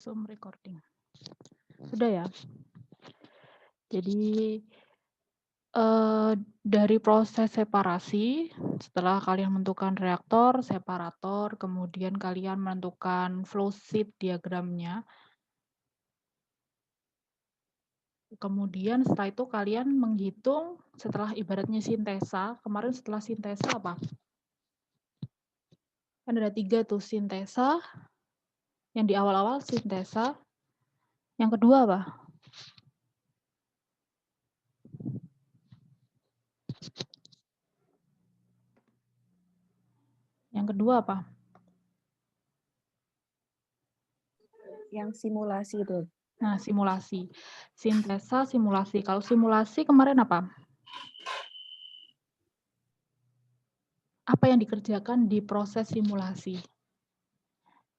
Zoom recording. Sudah ya? Jadi, dari proses separasi, setelah kalian menentukan reaktor, separator, kemudian kalian menentukan flow sheet diagramnya. Kemudian setelah itu kalian menghitung setelah ibaratnya sintesa, kemarin setelah sintesa apa? Kan ada 3 tuh, sintesa, yang di awal-awal sintesa, yang kedua apa? Yang kedua apa? Yang simulasi itu. Nah, simulasi. Sintesa, simulasi. Kalau simulasi kemarin apa? Apa yang dikerjakan di proses simulasi?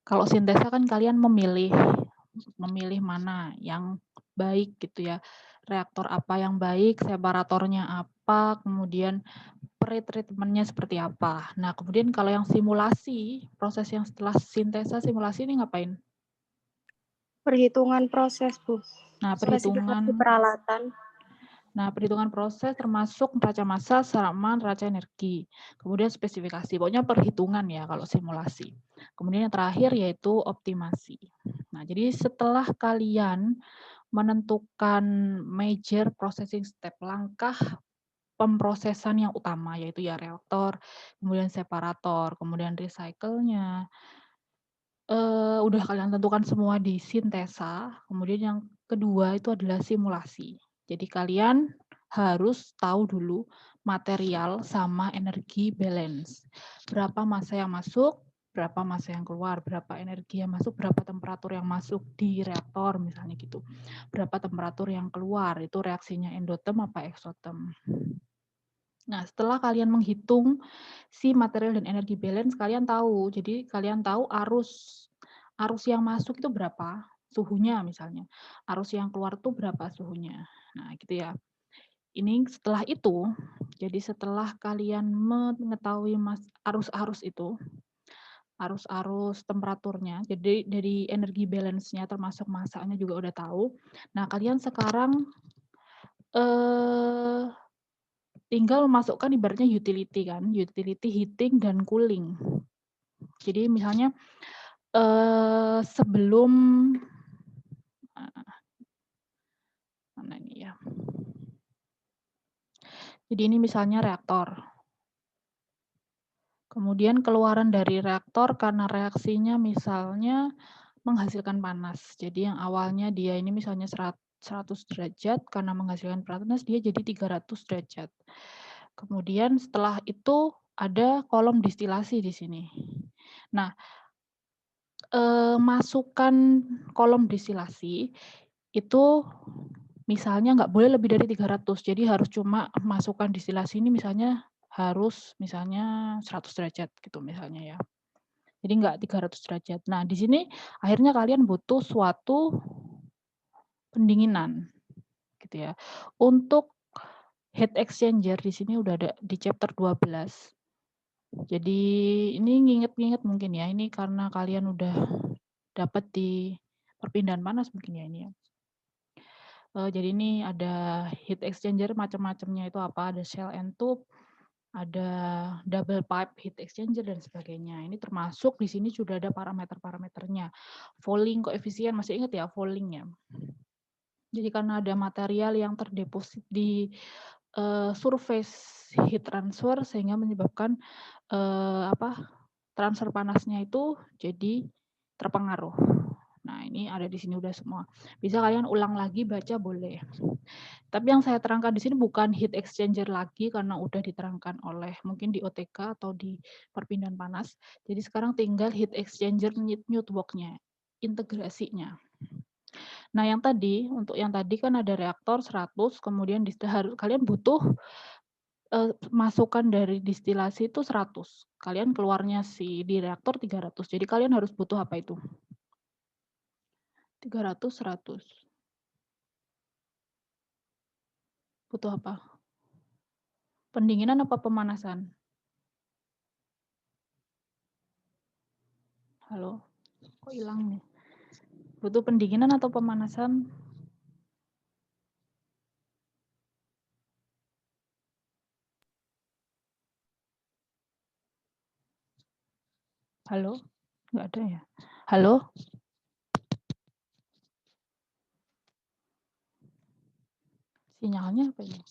Kalau sintesa kan kalian memilih mana yang baik gitu ya. Reaktor apa yang baik, separatornya apa, kemudian pretreatment-nya seperti apa. Nah, kemudian kalau yang simulasi, proses yang setelah sintesa simulasi ini ngapain? Perhitungan proses, Bu. Nah, Spesifikasi perhitungan peralatan. Nah, perhitungan proses termasuk neraca massa sama neraca energi. Kemudian spesifikasi, pokoknya perhitungan ya kalau simulasi. Kemudian yang terakhir yaitu optimasi. Nah, jadi setelah kalian menentukan major processing step, langkah pemrosesan yang utama yaitu ya reaktor, kemudian separator, kemudian recycle-nya, udah kalian tentukan semua di sintesa, kemudian yang kedua itu adalah simulasi. Jadi kalian harus tahu dulu material sama energi balance. Berapa massa yang masuk, berapa massa yang keluar, berapa energi yang masuk, berapa temperatur yang masuk di reaktor misalnya gitu. Berapa temperatur yang keluar, itu reaksinya endoterm apa exotherm. Nah, setelah kalian menghitung si material dan energi balance, kalian tahu. Jadi kalian tahu arus yang masuk itu berapa suhunya misalnya. Arus yang keluar tuh berapa suhunya. Nah, gitu ya. Ini setelah itu, jadi setelah kalian mengetahui arus-arus itu, arus-arus temperaturnya, jadi dari energi balance-nya termasuk massanya juga udah tahu. Nah, kalian sekarang eh tinggal memasukkan ibaratnya utility kan, utility heating dan cooling. Jadi misalnya sebelum mana ini ya. Jadi ini misalnya reaktor. Kemudian keluaran dari reaktor karena reaksinya misalnya menghasilkan panas. Jadi yang awalnya dia ini misalnya 100 derajat, karena menghasilkan panas dia jadi 300 derajat. Kemudian setelah itu ada kolom distilasi di sini. Nah, masukkan kolom distilasi itu misalnya nggak boleh lebih dari 300, jadi harus cuma masukkan distilasi ini misalnya harus misalnya 100 derajat gitu misalnya ya. Jadi nggak 300 derajat. Nah, di sini akhirnya kalian butuh suatu pendinginan gitu ya. Untuk heat exchanger di sini udah ada di chapter 12. Jadi ini nginget-nginget mungkin ya, ini karena kalian udah dapat di perpindahan panas mungkin ya ini ya. Jadi ini ada heat exchanger macam-macamnya itu apa, ada shell and tube, ada double pipe heat exchanger dan sebagainya. Ini termasuk di sini sudah ada parameter-parameternya. Fouling koefisien, masih ingat ya fouling ya? Jadi karena ada material yang terdeposit di surface heat transfer sehingga menyebabkan transfer panasnya itu jadi terpengaruh. Nah, ini ada di sini udah semua. Bisa kalian ulang lagi baca boleh. Tapi yang saya terangkan di sini bukan heat exchanger lagi karena udah diterangkan oleh mungkin di OTK atau di perpindahan panas. Jadi sekarang tinggal heat exchanger network-nya, integrasinya. Nah, yang tadi, untuk yang tadi kan ada reaktor 100, kemudian kalian butuh masukan dari distilasi itu 100. Kalian keluarnya di reaktor 300. Jadi kalian harus butuh apa itu? 300, 100. Butuh apa? Pendinginan apa pemanasan? Halo? Kok hilang nih? Butuh pendinginan atau pemanasan? Halo? Nggak ada ya? Halo? Sinyalnya apa ini?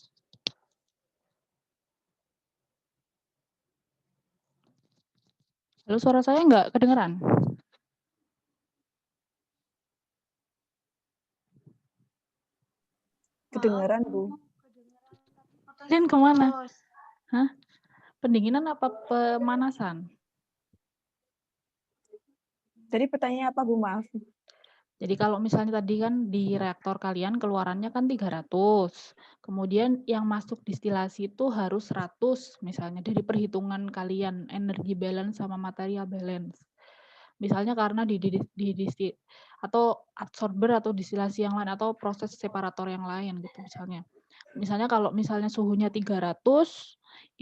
Halo, suara saya nggak kedengeran? Kedengaran, Bu. Kalian kemana? Hah? Pendinginan apa pemanasan? Tadi pertanyaannya apa, Bu? Maaf. Jadi kalau misalnya tadi kan di reaktor kalian keluarannya kan 300, kemudian yang masuk distilasi itu harus 100 misalnya dari perhitungan kalian energi balance sama material balance. Misalnya karena atau absorber atau distilasi yang lain atau proses separator yang lain gitu misalnya. Misalnya kalau misalnya suhunya 300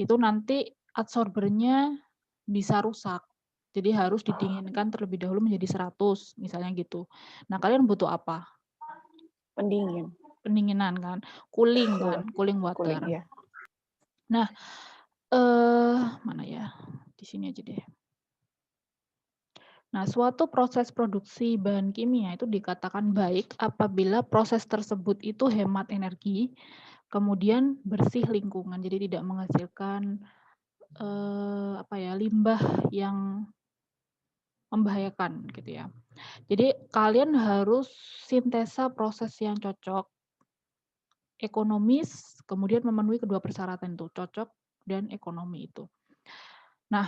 itu nanti absorbernya bisa rusak. Jadi harus didinginkan terlebih dahulu menjadi 100 misalnya gitu. Nah, kalian butuh apa? Pendingin. Pendinginan kan, cooling kan, cooling water. Cooling, ya. Nah, mana ya? Di sini aja deh. Nah, suatu proses produksi bahan kimia itu dikatakan baik apabila proses tersebut itu hemat energi, kemudian bersih lingkungan, jadi tidak menghasilkan limbah yang membahayakan gitu ya. Jadi kalian harus sintesa proses yang cocok, ekonomis, kemudian memenuhi kedua persyaratan itu, cocok dan ekonomi itu. Nah,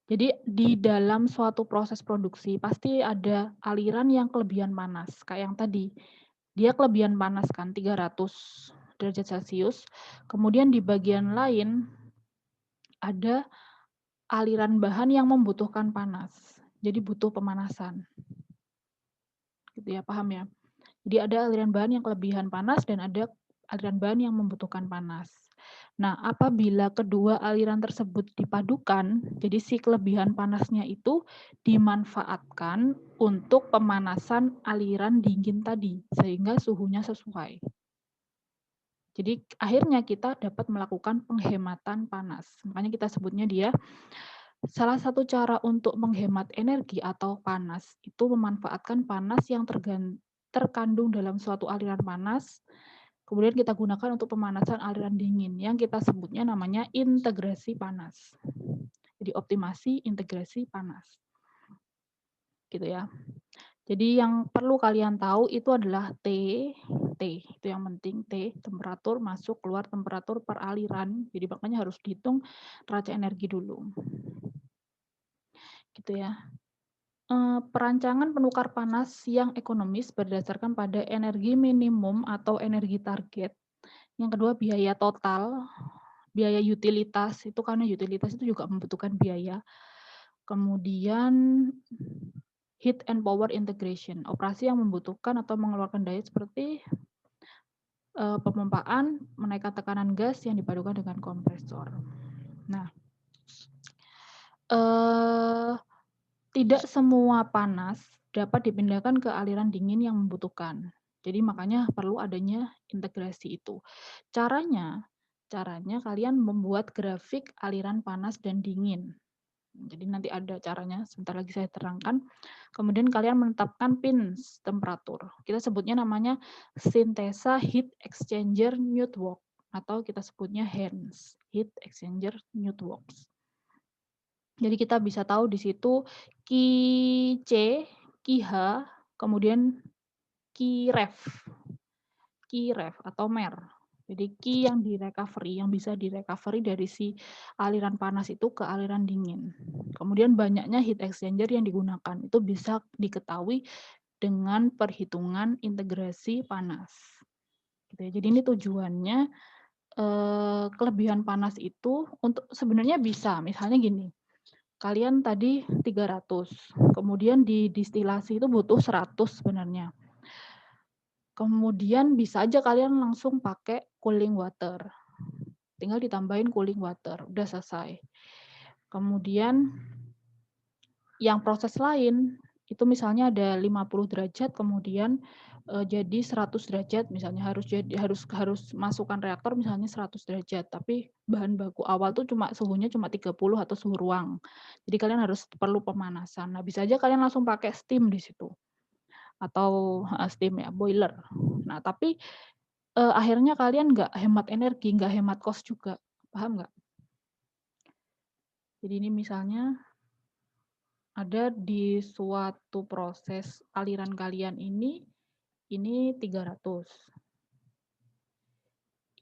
jadi di dalam suatu proses produksi pasti ada aliran yang kelebihan panas, kayak yang tadi. Dia kelebihan panas kan 300 derajat Celcius. Kemudian di bagian lain ada aliran bahan yang membutuhkan panas. Jadi butuh pemanasan. Gitu ya, paham ya? Jadi ada aliran bahan yang kelebihan panas dan ada aliran bahan yang membutuhkan panas. Nah, apabila kedua aliran tersebut dipadukan, jadi si kelebihan panasnya itu dimanfaatkan untuk pemanasan aliran dingin tadi, sehingga suhunya sesuai. Jadi akhirnya kita dapat melakukan penghematan panas. Makanya kita sebutnya dia salah satu cara untuk menghemat energi atau panas itu memanfaatkan panas yang terkandung dalam suatu aliran panas, kemudian kita gunakan untuk pemanasan aliran dingin yang kita sebutnya namanya integrasi panas. Jadi optimasi integrasi panas. Gitu ya. Jadi yang perlu kalian tahu itu adalah T itu yang penting, T, temperatur masuk keluar temperatur per aliran. Jadi makanya harus dihitung raca energi dulu. Gitu ya. Perancangan penukar panas yang ekonomis berdasarkan pada energi minimum atau energi target. Yang kedua biaya total, biaya utilitas, itu karena utilitas itu juga membutuhkan biaya. Kemudian heat and power integration, operasi yang membutuhkan atau mengeluarkan daya seperti pemompaan, menaikkan tekanan gas yang dipadukan dengan kompresor. Nah, tidak semua panas dapat dipindahkan ke aliran dingin yang membutuhkan. Jadi makanya perlu adanya integrasi itu. Caranya kalian membuat grafik aliran panas dan dingin. Jadi nanti ada caranya, sebentar lagi saya terangkan. Kemudian kalian menetapkan pins temperatur. Kita sebutnya namanya sintesa heat exchanger network atau kita sebutnya HENS, heat exchanger networks. Jadi kita bisa tahu di situ Ki C, Ki H, kemudian Ki ref atau MER. Jadi Ki yang direcovery, yang bisa direcovery dari si aliran panas itu ke aliran dingin. Kemudian banyaknya heat exchanger yang digunakan. Itu bisa diketahui dengan perhitungan integrasi panas. Gitu ya. Jadi ini tujuannya kelebihan panas itu untuk sebenarnya bisa, misalnya gini, kalian tadi 300, kemudian di distilasi itu butuh 100 sebenarnya. Kemudian bisa aja kalian langsung pakai cooling water. Tinggal ditambahin cooling water, udah selesai. Kemudian yang proses lain itu misalnya ada 50 derajat, kemudian jadi 100 derajat misalnya, harus masukkan reaktor misalnya 100 derajat, tapi bahan baku awal tuh suhunya cuma 30 atau suhu ruang. Jadi kalian perlu pemanasan. Nah, bisa aja kalian langsung pakai steam di situ atau steam ya, boiler. Nah, tapi akhirnya kalian nggak hemat energi, nggak hemat cost juga, paham nggak? Jadi ini misalnya ada di suatu proses aliran kalian ini 300.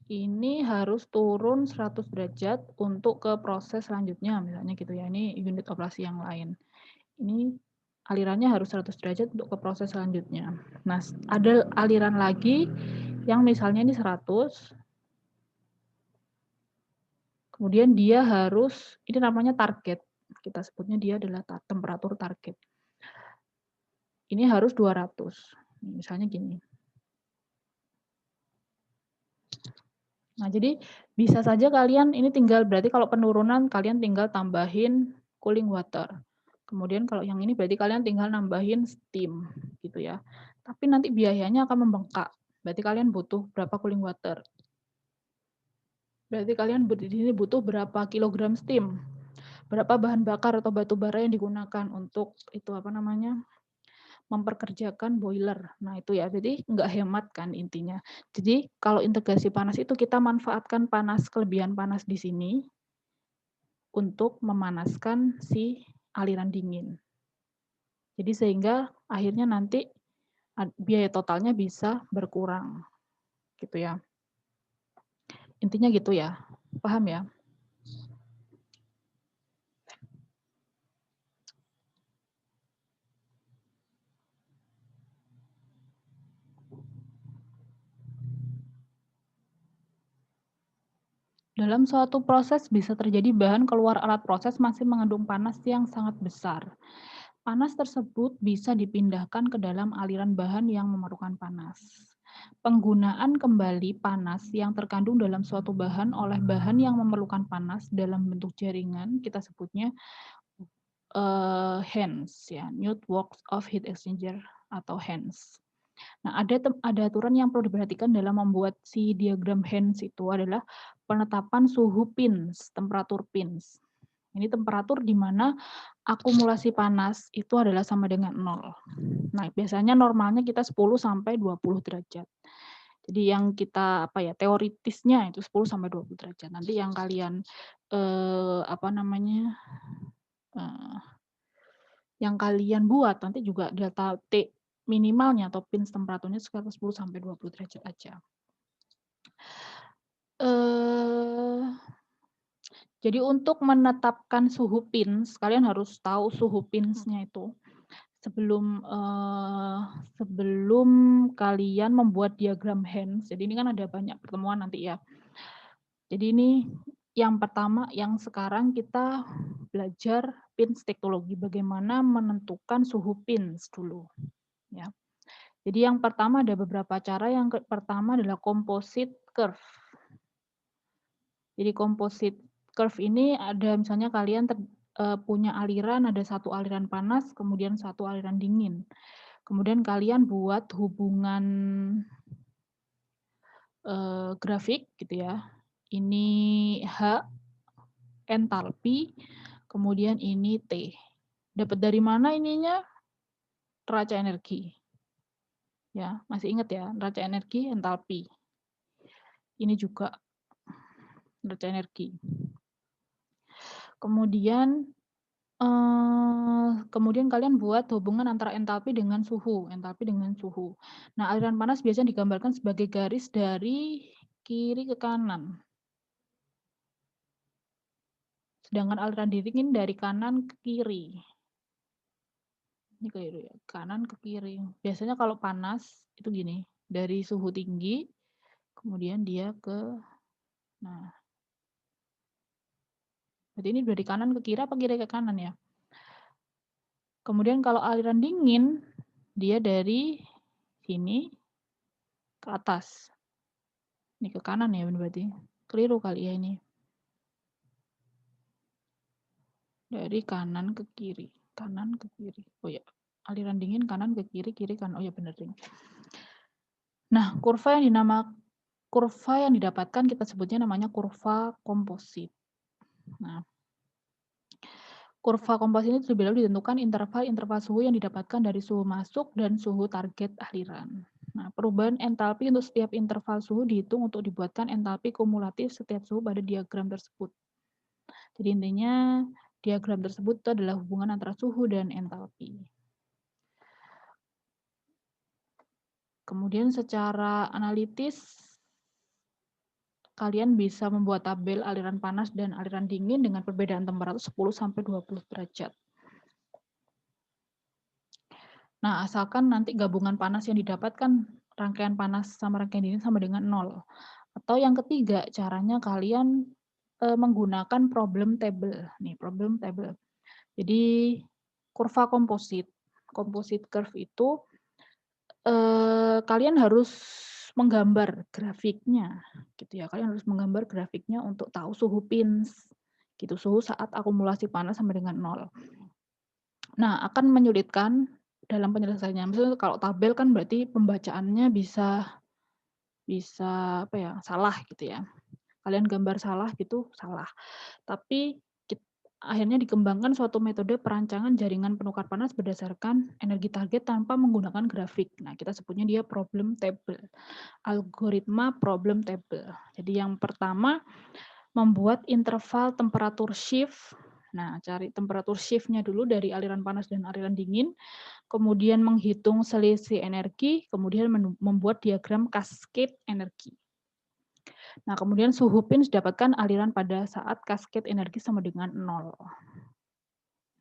Ini harus turun 100 derajat untuk ke proses selanjutnya, misalnya gitu ya. Ini unit operasi yang lain. Ini alirannya harus 100 derajat untuk ke proses selanjutnya. Nah, ada aliran lagi yang misalnya ini 100, kemudian dia harus, ini namanya target. Kita sebutnya dia adalah temperatur target. Ini harus 200. Misalnya gini. Nah, jadi bisa saja kalian ini berarti kalau penurunan kalian tinggal tambahin cooling water. Kemudian kalau yang ini berarti kalian tinggal nambahin steam gitu ya. Tapi nanti biayanya akan membengkak. Berarti kalian butuh berapa cooling water? Berarti kalian di sini butuh berapa kilogram steam? Berapa bahan bakar atau batu bara yang digunakan untuk itu memperkerjakan boiler. Nah, itu ya, jadi nggak hemat kan intinya. Jadi kalau integrasi panas itu kita manfaatkan kelebihan panas di sini untuk memanaskan si aliran dingin. Jadi sehingga akhirnya nanti biaya totalnya bisa berkurang. Gitu ya. Intinya gitu ya. Paham ya? Dalam suatu proses bisa terjadi bahan keluar alat proses masih mengandung panas yang sangat besar. Panas tersebut bisa dipindahkan ke dalam aliran bahan yang memerlukan panas. Penggunaan kembali panas yang terkandung dalam suatu bahan oleh bahan yang memerlukan panas dalam bentuk jaringan, kita sebutnya HENS, ya, Networks of Heat Exchanger atau HENS. Nah, ada aturan yang perlu diperhatikan dalam membuat si diagram HENS itu adalah penetapan suhu pins, temperatur pins. Ini temperatur di mana akumulasi panas itu adalah sama dengan 0. Nah, biasanya normalnya kita 10 sampai 20 derajat. Jadi yang kita teoritisnya itu 10 sampai 20 derajat. Nanti yang kalian yang kalian buat nanti juga delta T minimalnya atau pins temperaturnya sekitar 10 sampai 20 derajat aja. Jadi untuk menetapkan suhu pins, kalian harus tahu suhu pinsnya itu sebelum kalian membuat diagram HENS. Jadi ini kan ada banyak pertemuan nanti ya. Jadi ini yang pertama, yang sekarang kita belajar pins teknologi, bagaimana menentukan suhu pins dulu. Ya. Jadi yang pertama ada beberapa cara. Yang pertama adalah composite curve. Jadi composite curve ini ada misalnya kalian punya aliran, ada satu aliran panas, kemudian satu aliran dingin. Kemudian kalian buat hubungan grafik gitu ya. Ini H, entalpi, kemudian ini T. Dapat dari mana ininya? Neraca energi. Ya, masih ingat ya, neraca energi, entalpi. Ini juga neraca energi. Kemudian kalian buat hubungan antara entalpi dengan suhu. Nah, aliran panas biasanya digambarkan sebagai garis dari kiri ke kanan. Sedangkan aliran dingin dari kanan ke kiri. Ini keliru ya, kanan ke kiri. Biasanya kalau panas itu gini, dari suhu tinggi, kemudian dia nah. Berarti ini dari kanan ke kiri apa kiri ke kanan ya? Kemudian kalau aliran dingin, dia dari sini ke atas. Ini ke kanan ya berarti. Keliru kali ya ini. Dari kanan ke kiri. Kanan ke kiri. Oh ya, aliran dingin kanan ke kiri, kiri kanan. Oh ya benar ding. Nah, kurva yang didapatkan kita sebutnya namanya kurva komposit. Nah, kurva komposit ini terlebih dahulu ditentukan interval suhu yang didapatkan dari suhu masuk dan suhu target aliran. Nah, perubahan entalpi untuk setiap interval suhu dihitung untuk dibuatkan entalpi kumulatif setiap suhu pada diagram tersebut. Jadi intinya diagram tersebut itu adalah hubungan antara suhu dan entalpi. Kemudian secara analitis, kalian bisa membuat tabel aliran panas dan aliran dingin dengan perbedaan temperatur 10-20 derajat. Nah, asalkan nanti gabungan panas yang didapatkan rangkaian panas sama rangkaian dingin sama dengan 0. Atau yang ketiga, caranya kalian menggunakan problem table. Nih, problem table. Jadi, kurva komposit curve itu kalian harus menggambar grafiknya, gitu ya. Kalian harus menggambar grafiknya untuk tahu suhu pins, gitu. Suhu saat akumulasi panas sama dengan 0. Nah, akan menyulitkan dalam penyelesaiannya. Misalnya kalau tabel kan berarti pembacaannya bisa apa ya, salah gitu ya. Kalian gambar salah gitu, salah. Tapi akhirnya dikembangkan suatu metode perancangan jaringan penukar panas berdasarkan energi target tanpa menggunakan grafik. Nah, kita sebutnya dia problem table. Algoritma problem table. Jadi yang pertama membuat interval temperatur shift. Nah, cari temperatur shift-nya dulu dari aliran panas dan aliran dingin, kemudian menghitung selisih energi, kemudian membuat diagram cascade energi. Nah, kemudian suhu pins didapatkan aliran pada saat cascade energi sama dengan 0.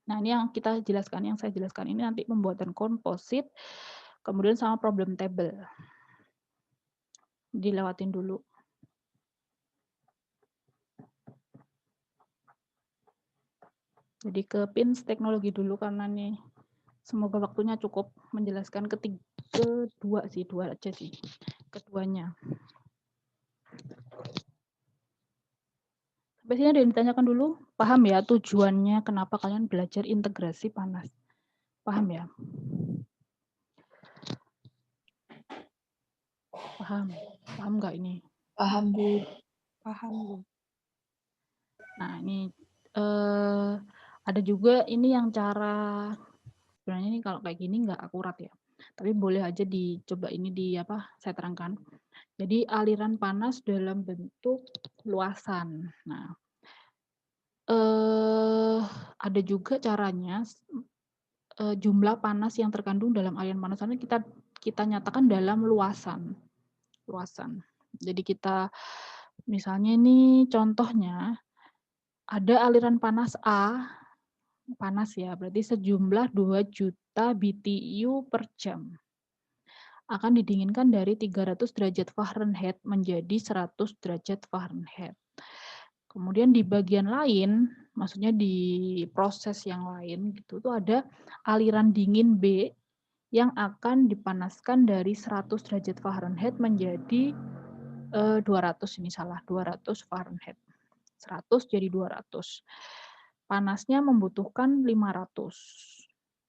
Nah, ini yang saya jelaskan ini nanti pembuatan komposit, kemudian sama problem table. Dilewatin dulu. Jadi ke pins teknologi dulu karena nih semoga waktunya cukup menjelaskan kedua aja sih. Keduanya. Sampai sini ada yang ditanyakan dulu? Paham ya tujuannya kenapa kalian belajar integrasi panas? Paham ya? Paham? Paham nggak ini? Paham, Bu. Paham, Bu. Nah, ini ada juga ini yang cara sebenarnya ini kalau kayak gini nggak akurat ya. Tapi boleh aja dicoba ini saya terangkan. Jadi aliran panas dalam bentuk luasan. Nah, ada juga caranya jumlah panas yang terkandung dalam aliran panas ini kita nyatakan dalam luasan. Jadi kita misalnya ini contohnya ada aliran panas A, panas ya, berarti sejumlah 2 juta BTU per jam. Akan didinginkan dari 300 derajat Fahrenheit menjadi 100 derajat Fahrenheit. Kemudian di bagian lain, maksudnya di proses yang lain gitu tuh ada aliran dingin B yang akan dipanaskan dari 100 derajat Fahrenheit menjadi 200 Fahrenheit. 100 jadi 200. Panasnya membutuhkan 500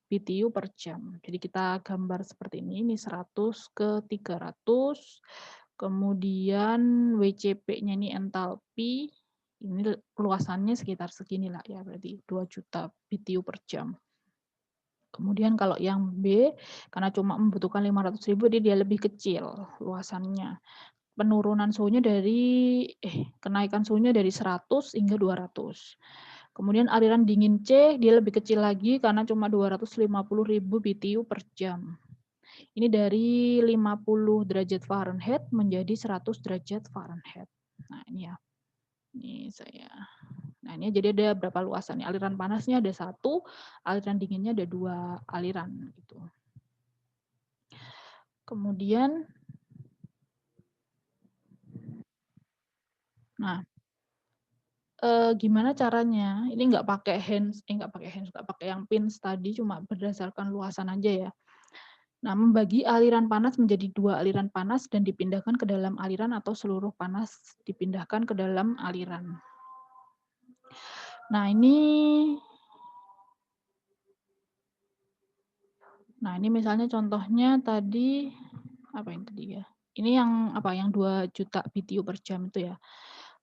BTU per jam. Jadi kita gambar seperti ini 100 ke 300. Kemudian WCP-nya ini entalpi. Ini luasannya sekitar segini lah ya, berarti 2 juta BTU per jam. Kemudian kalau yang B, karena cuma membutuhkan 500.000, dia lebih kecil luasannya. Penurunan suhunya kenaikan suhunya dari 100 hingga 200. Kemudian aliran dingin C, dia lebih kecil lagi karena cuma 250.000 BTU per jam. Ini dari 50 derajat Fahrenheit menjadi 100 derajat Fahrenheit. Nah, ini ya. Nah, ini jadi ada berapa luasan? Aliran panasnya ada 1, aliran dinginnya ada 2 aliran gitu. Kemudian gimana caranya? Ini nggak pakai yang pins tadi, cuma berdasarkan luasan aja ya. Nah, membagi aliran panas menjadi 2 aliran panas dan dipindahkan ke dalam aliran atau seluruh panas dipindahkan ke dalam aliran. Nah, ini Nah, ini misalnya contohnya tadi, apa yang tadi ya? Ini yang apa, yang 2 juta BTU per jam itu ya.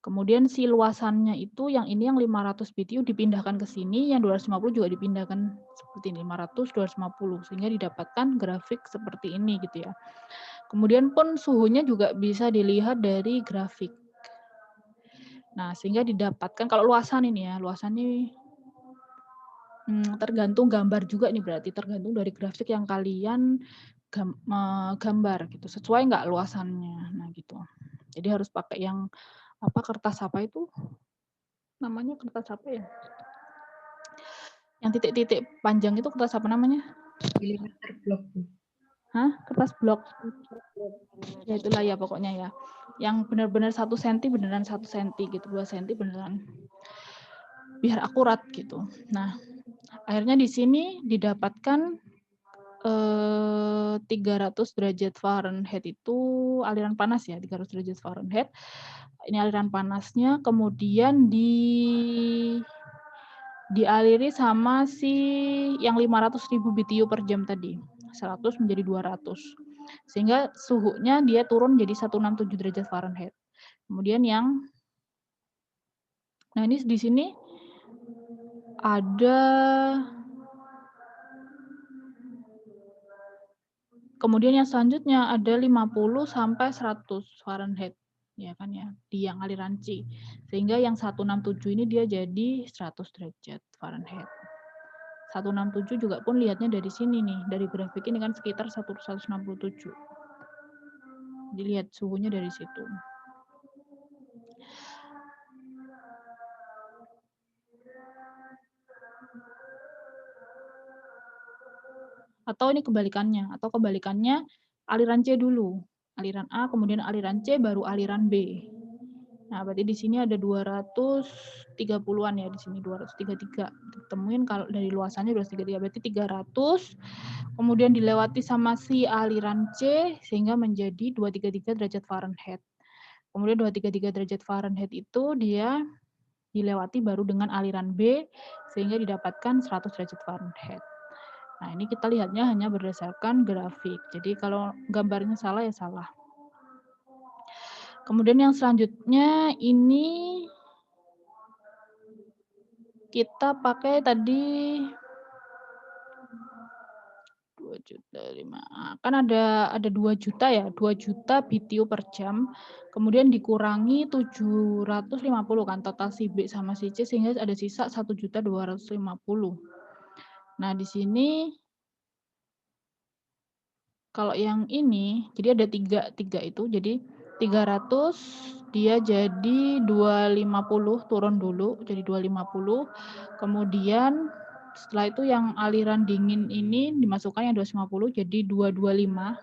Kemudian si luasannya itu yang ini yang 500 BTU dipindahkan ke sini, yang 250 juga dipindahkan seperti ini, 500, 250, sehingga didapatkan grafik seperti ini gitu ya. Kemudian pun suhunya juga bisa dilihat dari grafik. Nah, sehingga didapatkan kalau luasan ini ya, luasan ini tergantung gambar juga nih berarti, tergantung dari grafik yang kalian gambar gitu, sesuai nggak luasannya. Nah gitu. Jadi harus pakai yang apa, kertas apa itu? Namanya kertas apa ya? Yang titik-titik panjang itu kertas apa namanya? Milimeter blok. Hah? Kertas blok. Ya itulah ya pokoknya ya. Yang benar-benar 1 cm beneran 1 cm gitu, 2 cm beneran. Biar akurat gitu. Nah, akhirnya di sini didapatkan 300 derajat Fahrenheit itu aliran panas ya, 300 derajat Fahrenheit. Ini aliran panasnya, kemudian dialiri sama si yang 500.000 BTU per jam tadi. 100 menjadi 200. Sehingga suhunya dia turun jadi 167 derajat Fahrenheit. Kemudian nah ini di sini ada, kemudian yang selanjutnya ada 50 sampai 100 Fahrenheit. Ya kan ya, di yang aliran C. Sehingga yang 167 ini dia jadi 100 derajat Fahrenheit. 167 juga pun lihatnya dari sini nih, dari grafik ini kan sekitar 167. Dilihat suhunya dari situ. Atau ini kebalikannya, aliran C dulu. Aliran A, kemudian aliran C, baru aliran B. Nah, berarti di sini ada 230-an ya, di sini 233. Temuin kalau dari luasannya 233, berarti 300, kemudian dilewati sama si aliran C, sehingga menjadi 233 derajat Fahrenheit. Kemudian 233 derajat Fahrenheit itu dia dilewati baru dengan aliran B, sehingga didapatkan 100 derajat Fahrenheit. Nah, ini kita lihatnya hanya berdasarkan grafik. Jadi kalau gambarnya salah ya salah. Kemudian yang selanjutnya ini kita pakai tadi 2 juta 5. Kan ada 2 juta ya, 2 juta BTU per jam. Kemudian dikurangi 750 kan total si B sama si C, sehingga ada sisa 1.250.000. Nah, di sini kalau yang ini, jadi ada 3 itu, jadi 300 dia jadi 250 turun dulu, jadi 250. Kemudian setelah itu yang aliran dingin ini dimasukkan yang 250 jadi 225.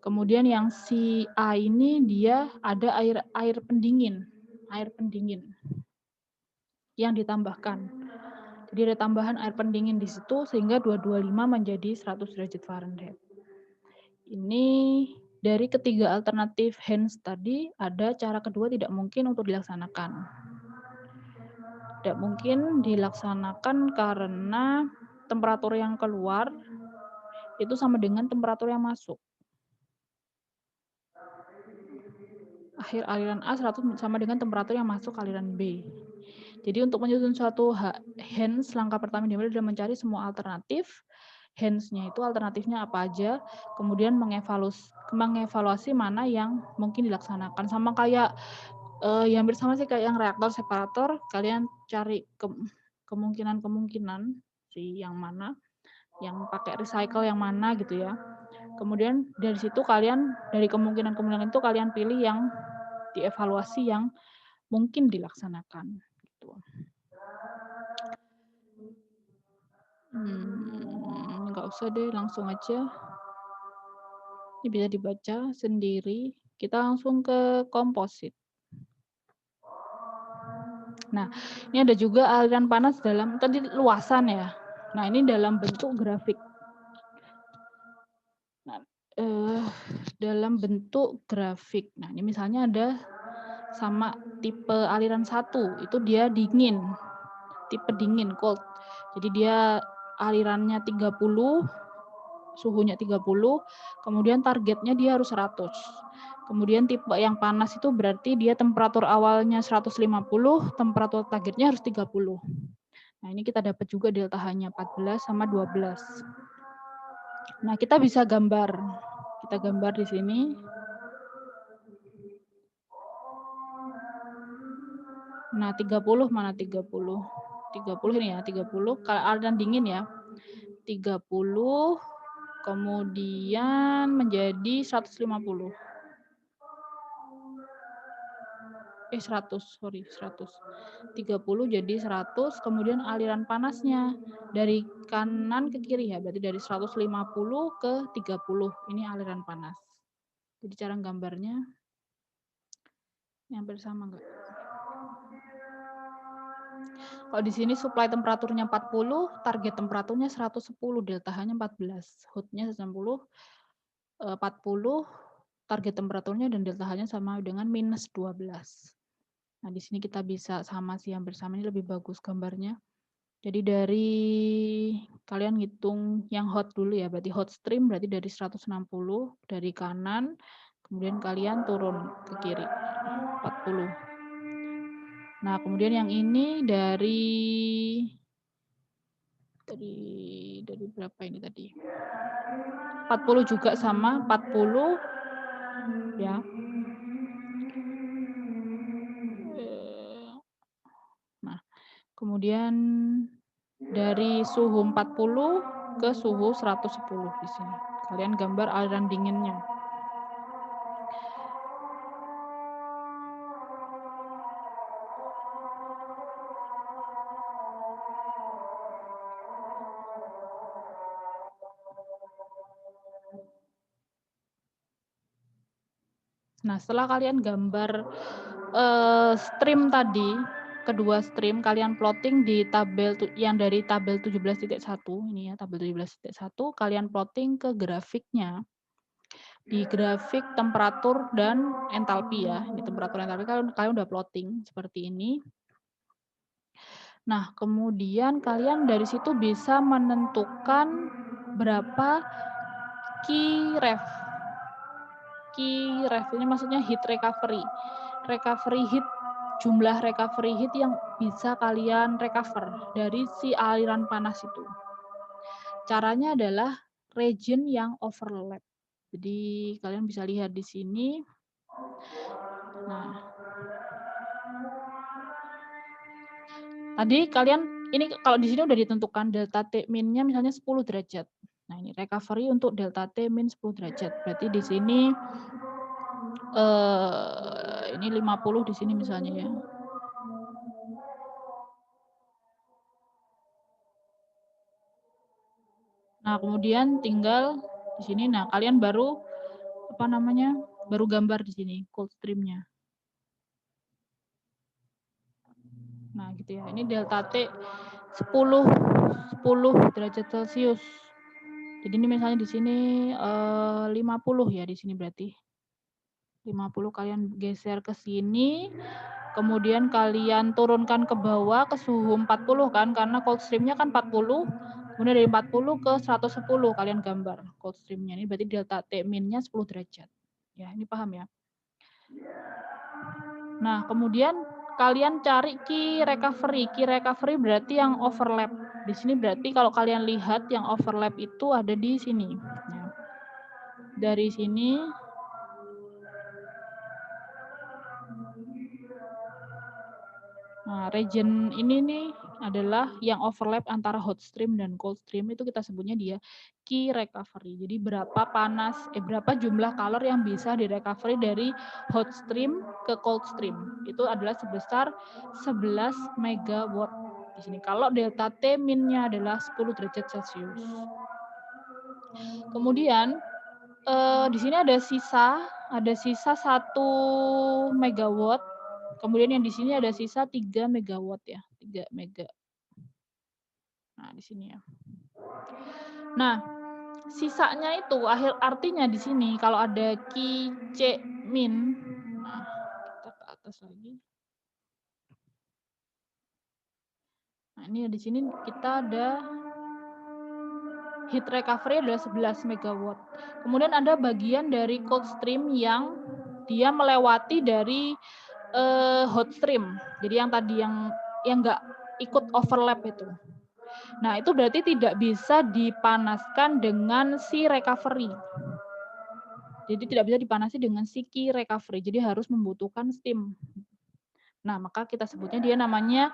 Kemudian yang si A ini dia ada air pendingin yang ditambahkan. Jadi ada tambahan air pendingin di situ sehingga 225 menjadi 100 derajat Fahrenheit. Ini dari ketiga alternatif hands tadi, ada cara kedua tidak mungkin untuk dilaksanakan. Tidak mungkin dilaksanakan karena temperatur yang keluar itu sama dengan temperatur yang masuk. Akhir aliran A 100 sama dengan temperatur yang masuk aliran B. Jadi untuk menyusun suatu hands, langkah pertama adalah mencari semua alternatif. Hands-nya itu alternatifnya apa aja, kemudian mengevaluasi mana yang mungkin dilaksanakan. Sama kayak yang bersama sih kayak yang reaktor separator, kalian cari kemungkinan-kemungkinan sih yang mana, yang pakai recycle yang mana gitu ya. Kemudian dari situ kalian, dari kemungkinan-kemungkinan itu kalian pilih yang dievaluasi yang mungkin dilaksanakan. Gitu. Nggak usah deh, langsung aja. Ini bisa dibaca sendiri. Kita langsung ke komposit. Nah, ini ada juga aliran panas dalam, tadi luasan ya. Nah, ini dalam bentuk grafik. Nah, dalam bentuk grafik. Nah, ini misalnya ada sama tipe aliran 1, itu dia tipe dingin, cold. Jadi dia alirannya 30, suhunya 30, kemudian targetnya dia harus 100. Kemudian tipe yang panas itu berarti dia temperatur awalnya 150, temperatur targetnya harus 30. Nah, ini kita dapat juga delta H-nya 14 sama 12. Nah, kita bisa gambar. Kita gambar di sini. Nah, 30 mana 30? 30 ini ya, 30 kalau aliran dingin ya. 30 kemudian menjadi 150. 100, sorry, 100. 30 jadi 100, kemudian aliran panasnya dari kanan ke kiri ya, berarti dari 150 ke 30. Ini aliran panas. Jadi cara gambarnya yang bersama enggak? Kalau di sini supply temperaturnya 40, target temperaturnya 110, delta H-nya 14, hotnya 90, 40, target temperaturnya dan delta H-nya sama dengan minus 12. Nah, di sini kita bisa sama sih yang bersama, ini lebih bagus gambarnya. Jadi dari kalian ngitung yang hot dulu ya, berarti hot stream berarti dari 160 dari kanan, kemudian kalian turun ke kiri 40. Nah, kemudian yang ini dari berapa ini tadi? 40 juga sama 40 ya. Nah, kemudian dari suhu 40 ke suhu 110 di sini. Kalian gambar aliran dinginnya. Nah, setelah kalian gambar stream tadi, kedua stream kalian plotting di tabel yang dari tabel 17.1 ini ya, tabel 17.1 kalian plotting ke grafiknya. Di grafik temperatur dan entalpi ya. Ini temperatur entalpi kalian udah plotting seperti ini. Nah, kemudian kalian dari situ bisa menentukan berapa key ref. Key ref ini maksudnya heat recovery. Recovery heat, jumlah recovery heat yang bisa kalian recover dari si aliran panas itu. Caranya adalah region yang overlap. Jadi kalian bisa lihat di sini. Nah, tadi kalian ini kalau di sini udah ditentukan delta T min-nya misalnya 10 derajat. Nah, ini recovery untuk delta T min 10 derajat. Berarti di sini ini 50 di sini misalnya ya. Nah, kemudian tinggal di sini. Nah, kalian baru baru gambar di sini cold stream-nya. Nah, gitu ya. Ini delta T 10 derajat Celcius. Jadi ini misalnya di sini 50 ya di sini berarti. 50 kalian geser ke sini, kemudian kalian turunkan ke bawah ke suhu 40 kan, karena cold stream-nya kan 40, kemudian dari 40 ke 110 kalian gambar cold stream-nya. Ini berarti delta T min-nya 10 derajat. Ya, ini paham ya? Nah, kemudian kalian cari key recovery. Key recovery berarti yang overlap. Di sini berarti kalau kalian lihat yang overlap itu ada di sini. Ya. Dari sini nah, region ini nih adalah yang overlap antara hot stream dan cold stream, itu kita sebutnya dia key recovery. Jadi berapa jumlah kalor yang bisa direcovery dari hot stream ke cold stream. Itu adalah sebesar 11 megawatt di sini. Kalau delta T min-nya adalah 10 derajat Celcius. Kemudian di sini ada sisa 1 megawatt. Kemudian yang di sini ada sisa 3 megawatt ya, 3 mega. Nah, di sini ya. Nah, sisanya itu artinya di sini kalau ada Q C min, nah, kita ke atas lagi. Nah, ini di sini kita ada heat recovery adalah 11 megawatt. Kemudian ada bagian dari cold stream yang dia melewati dari hot stream. Jadi yang tadi yang nggak ikut overlap itu. Nah, itu berarti tidak bisa dipanaskan dengan si recovery. Jadi tidak bisa dipanasi dengan si key recovery. Jadi harus membutuhkan steam. Nah, maka kita sebutnya dia namanya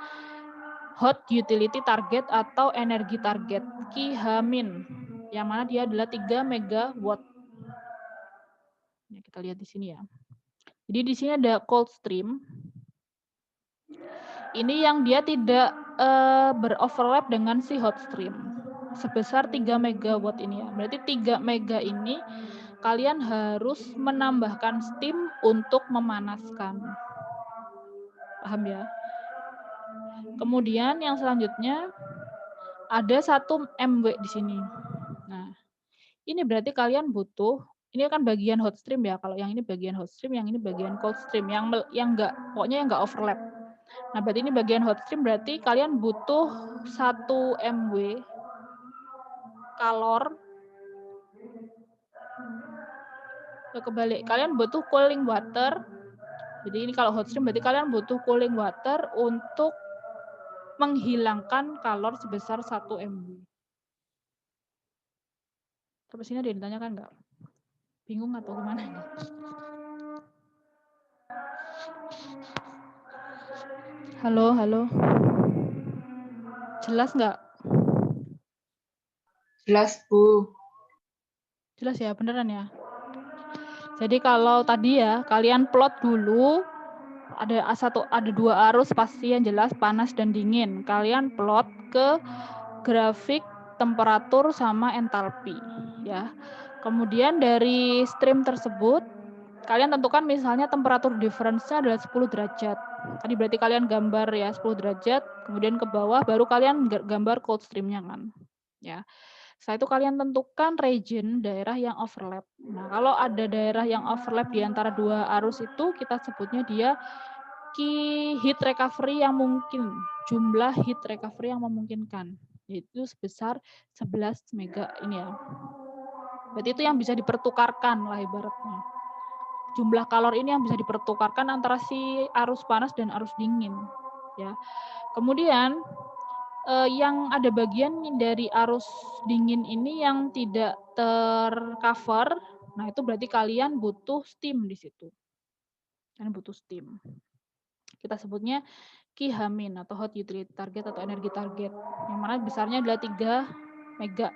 hot utility target atau energi target Ki-min, yang mana dia adalah 3 megawatt. Ya, kita lihat di sini ya. Jadi di sini ada cold stream. Ini yang dia tidak beroverlap dengan si hot stream. Sebesar 3 megawatt ini ya. Berarti 3 mega ini kalian harus menambahkan steam untuk memanaskan. Paham ya? Kemudian yang selanjutnya ada 1 MW di sini. Nah, ini berarti kalian butuh, ini kan bagian hot stream ya. Kalau yang ini bagian hot stream, yang ini bagian cold stream, yang enggak, pokoknya yang enggak overlap. Nah, berarti ini bagian hot stream, berarti kalian butuh 1 MW kalor. Kebalik, kalian butuh cooling water. Jadi ini kalau hot stream berarti kalian butuh cooling water untuk menghilangkan kalor sebesar 1 MW. Sampai sini ada yang ditanyakan nggak? Bingung atau gimana ini? Halo, halo. Jelas nggak? Jelas, Bu. Jelas ya, beneran ya? Jadi kalau tadi ya, kalian plot dulu, ada 2 arus pasti yang jelas panas dan dingin. Kalian plot ke grafik temperatur sama entalpi ya. Kemudian dari stream tersebut kalian tentukan misalnya temperatur difference-nya adalah 10 derajat. Tadi berarti kalian gambar ya 10 derajat, kemudian ke bawah baru kalian gambar cold stream-nya kan. Ya. Setelah itu kalian tentukan region daerah yang overlap. Nah, kalau ada daerah yang overlap di antara 2 arus itu kita sebutnya dia key heat recovery yang mungkin, jumlah heat recovery yang memungkinkan, yaitu sebesar 11 mega ini ya. Berarti itu yang bisa dipertukarkan lah ibaratnya. Jumlah kalor ini yang bisa dipertukarkan antara si arus panas dan arus dingin. Ya. Kemudian yang ada bagian dari arus dingin ini yang tidak tercover, nah itu berarti kalian butuh steam di situ. Kalian butuh steam. Kita sebutnya Ki-min atau hot utility target atau energi target, yang mana besarnya adalah 3 mega.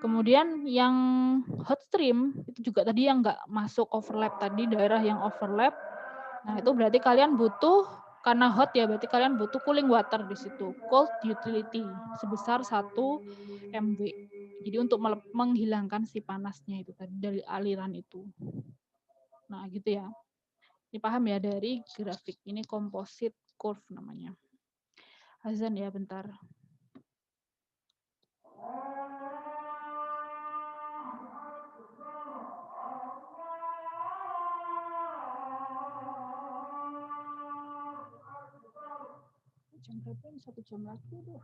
Kemudian yang hot stream itu juga tadi yang nggak masuk overlap tadi, daerah yang overlap. Nah itu berarti kalian butuh, karena hot ya berarti kalian butuh cooling water di situ, cold utility sebesar 1 MW. Jadi untuk menghilangkan si panasnya itu tadi dari aliran itu. Nah gitu ya. Ini paham ya dari grafik ini composite curve namanya. Azan ya bentar. Jam berapa ini? 1 jam lagi tuh.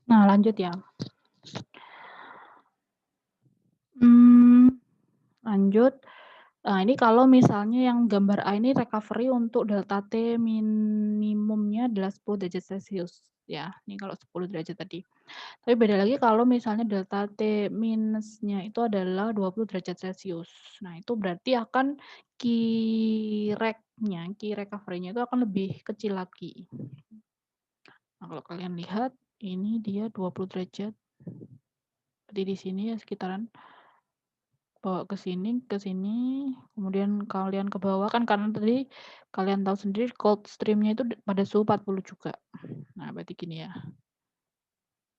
Nah, lanjut ya. Lanjut. Nah, ini kalau misalnya yang gambar A ini recovery untuk delta T minimumnya adalah 10 derajat Celcius ya. Ini kalau 10 derajat tadi. Tapi beda lagi kalau misalnya delta T minusnya itu adalah 20 derajat Celcius. Nah, itu berarti akan Qrec-nya, key recovery-nya itu akan lebih kecil lagi. Nah, kalau kalian lihat ini dia 20 derajat. Berarti di sini ya sekitaran bawa ke sini, kemudian kalian ke bawah kan karena tadi kalian tahu sendiri cold stream-nya itu pada suhu 40 juga. Nah, berarti gini ya.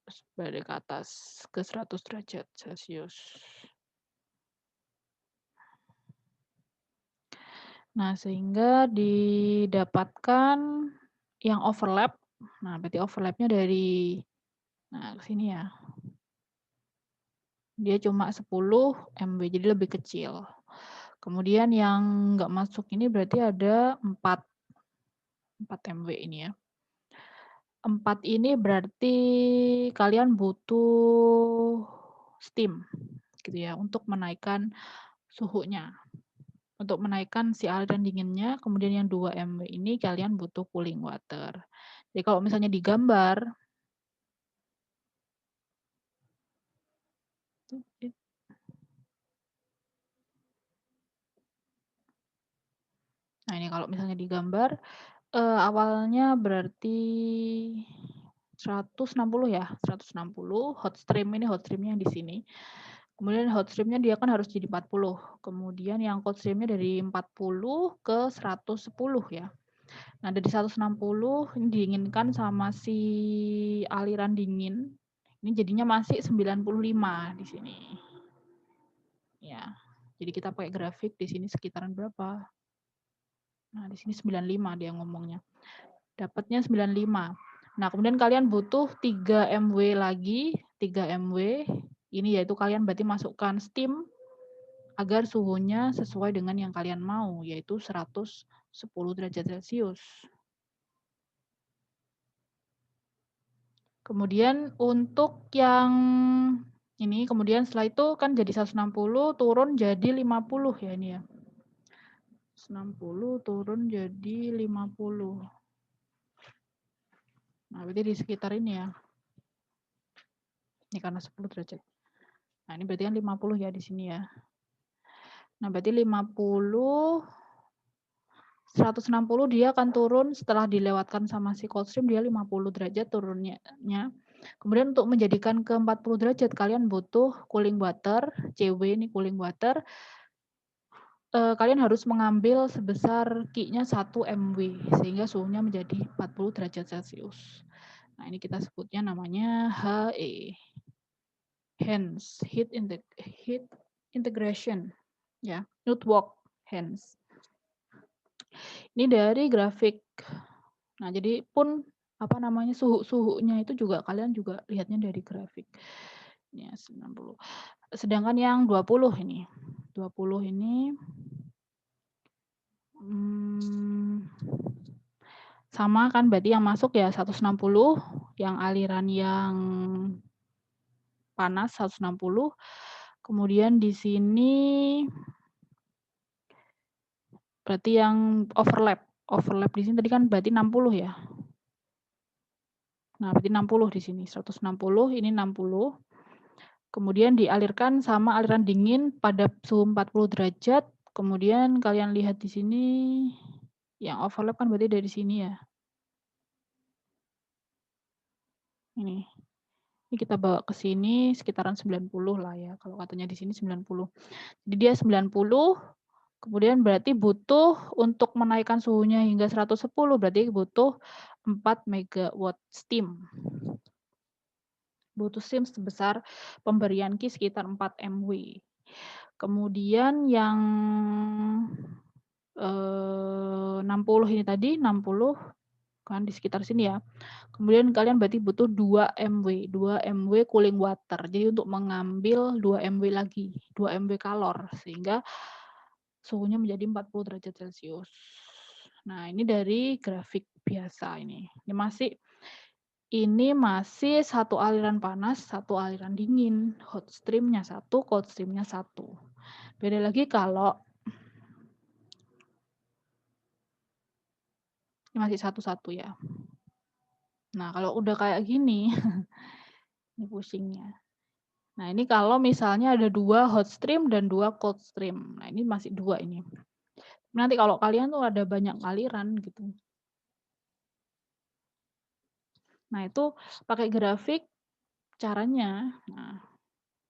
Terus balik ke atas ke 100 derajat Celcius. Nah, sehingga didapatkan yang overlap. Nah, berarti overlap-nya dari ke sini ya. Dia cuma 10 MW, jadi lebih kecil. Kemudian yang nggak masuk ini berarti ada 4 MW ini ya. 4 ini berarti kalian butuh steam gitu ya untuk menaikkan suhunya. Untuk menaikkan si aliran dinginnya, kemudian yang 2 MW ini kalian butuh cooling water. Jadi kalau misalnya digambar nah ini kalau misalnya digambar awalnya berarti 160 ya, 160 hot stream ini hot streamnya yang di sini. Kemudian hot streamnya dia kan harus jadi 40. Kemudian yang cold streamnya dari 40 ke 110 ya. Nah dari 160 ini diinginkan sama si aliran dingin. Ini jadinya masih 95 di sini. Ya. Jadi kita pakai grafik di sini sekitaran berapa? Nah, di sini 95 dia ngomongnya. Dapatnya 95. Nah, kemudian kalian butuh 3 MW lagi, 3 MW. Ini yaitu kalian berarti masukkan steam agar suhunya sesuai dengan yang kalian mau, yaitu 110 derajat Celcius. Kemudian untuk yang ini, kemudian setelah itu kan jadi 160 turun jadi 50 ya ini ya. 160 turun jadi 50. Nah, berarti di sekitar ini ya. Ini karena 10 derajat. Nah, ini berarti kan 50 ya di sini ya. Nah, berarti 50 160 dia akan turun setelah dilewatkan sama si cold stream dia 50 derajat turunnya. Kemudian untuk menjadikan ke 40 derajat kalian butuh cooling water, CW ini cooling water. Kalian harus mengambil sebesar Q-nya 1 MW sehingga suhunya menjadi 40 derajat Celcius. Nah, ini kita sebutnya namanya HE. Hence, heat integration ya, Newton hence. Ini dari grafik. Nah, jadi pun apa namanya suhunya itu juga kalian juga lihatnya dari grafik. Ya, 90. Sedangkan yang 20 ini. 20 ini sama kan berarti yang masuk ya 160, yang aliran yang panas 160. Kemudian di sini berarti yang overlap. Overlap di sini tadi kan berarti 60 ya. Nah, berarti 60 di sini. 160, ini 60. Kemudian dialirkan sama aliran dingin pada suhu 40 derajat. Kemudian kalian lihat di sini yang overlap kan berarti dari sini ya. Ini kita bawa ke sini sekitaran 90 lah ya. Kalau katanya di sini 90. Jadi dia 90. Kemudian berarti butuh untuk menaikkan suhunya hingga 110 berarti butuh 4 megawatt steam. Butuh steam sebesar pemberian Q sekitar 4 MW. Kemudian yang 60 ini tadi, 60 kan di sekitar sini ya. Kemudian kalian berarti butuh 2 MW, 2 MW cooling water. Jadi untuk mengambil 2 MW lagi, 2 MW kalor sehingga suhunya menjadi 40 derajat Celcius. Nah, ini dari grafik biasa ini. Ini masih Ini masih satu aliran panas, satu aliran dingin. Hot stream-nya satu, cold stream-nya satu. Beda lagi kalau ini masih satu-satu ya. Nah, kalau udah kayak gini, ini pusingnya. Nah, ini kalau misalnya ada 2 hot stream dan 2 cold stream. Nah, ini masih 2 ini. Nanti kalau kalian tuh ada banyak aliran gitu. Nah, itu pakai grafik caranya. Nah,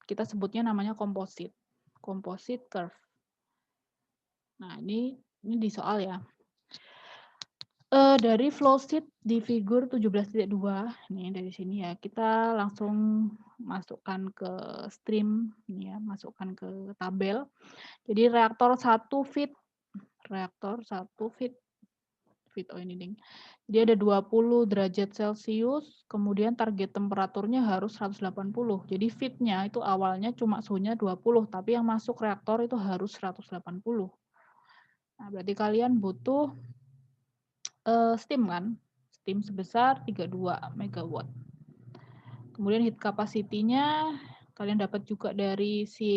kita sebutnya namanya composite. Composite curve. Nah, ini di soal ya. Dari flowsheet di figur 17.2, nih dari sini ya, kita langsung masukkan ke stream, nih ya, masukkan ke tabel. Jadi reaktor 1 feet, oh ini ding. Jadi ada 20 derajat Celcius, kemudian target temperaturnya harus 180. Jadi feed-nya itu awalnya cuma suhunya 20, tapi yang masuk reaktor itu harus 180. Nah, berarti kalian butuh steam kan? Steam sebesar 32 megawatt. Kemudian heat capacity-nya kalian dapat juga dari si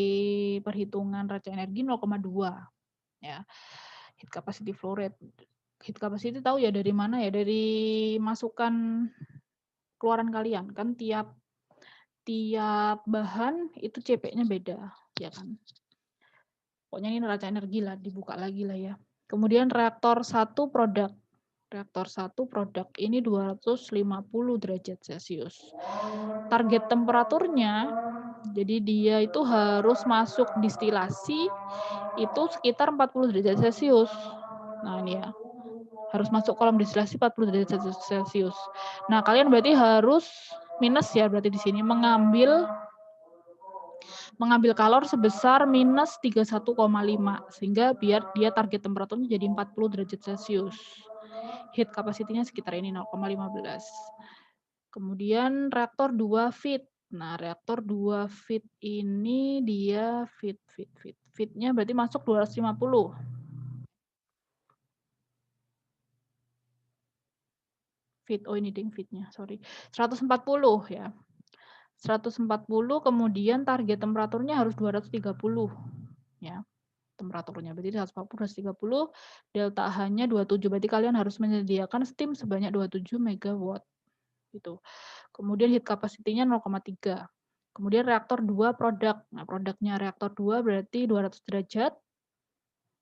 perhitungan raca energi 0,2 ya. Heat capacity flow rate. Heat capacity tahu ya dari mana ya? Dari masukan keluaran kalian kan tiap bahan itu CP-nya beda, ya kan? Pokoknya ini raca energi lah, dibuka lagi lah ya. Kemudian reaktor 1 produk. Reaktor 1 produk ini 250 derajat Celcius. Target temperaturnya, jadi dia itu harus masuk distilasi itu sekitar 40 derajat Celcius. Nah ini ya, harus masuk kolom distilasi 40 derajat Celcius. Nah kalian berarti harus minus ya, berarti di sini mengambil kalor sebesar minus 31,5 sehingga biar dia target temperaturnya jadi 40 derajat Celcius. Heat capacity-nya sekitar ini 0,15. Kemudian reaktor 2 feet. Nah, reaktor 2 feet ini dia feet. Feet-nya berarti masuk 250. Feet, oh ini ding feet-nya, sorry. 140 ya. 140 kemudian target temperaturnya harus 230 ya. Temperaturnya berarti 140 230, delta H-nya 27. Berarti kalian harus menyediakan steam sebanyak 27 megawatt gitu. Kemudian heat capacity-nya 0,3. Kemudian reaktor 2 produk. Nah, produknya reaktor 2 berarti 200 derajat.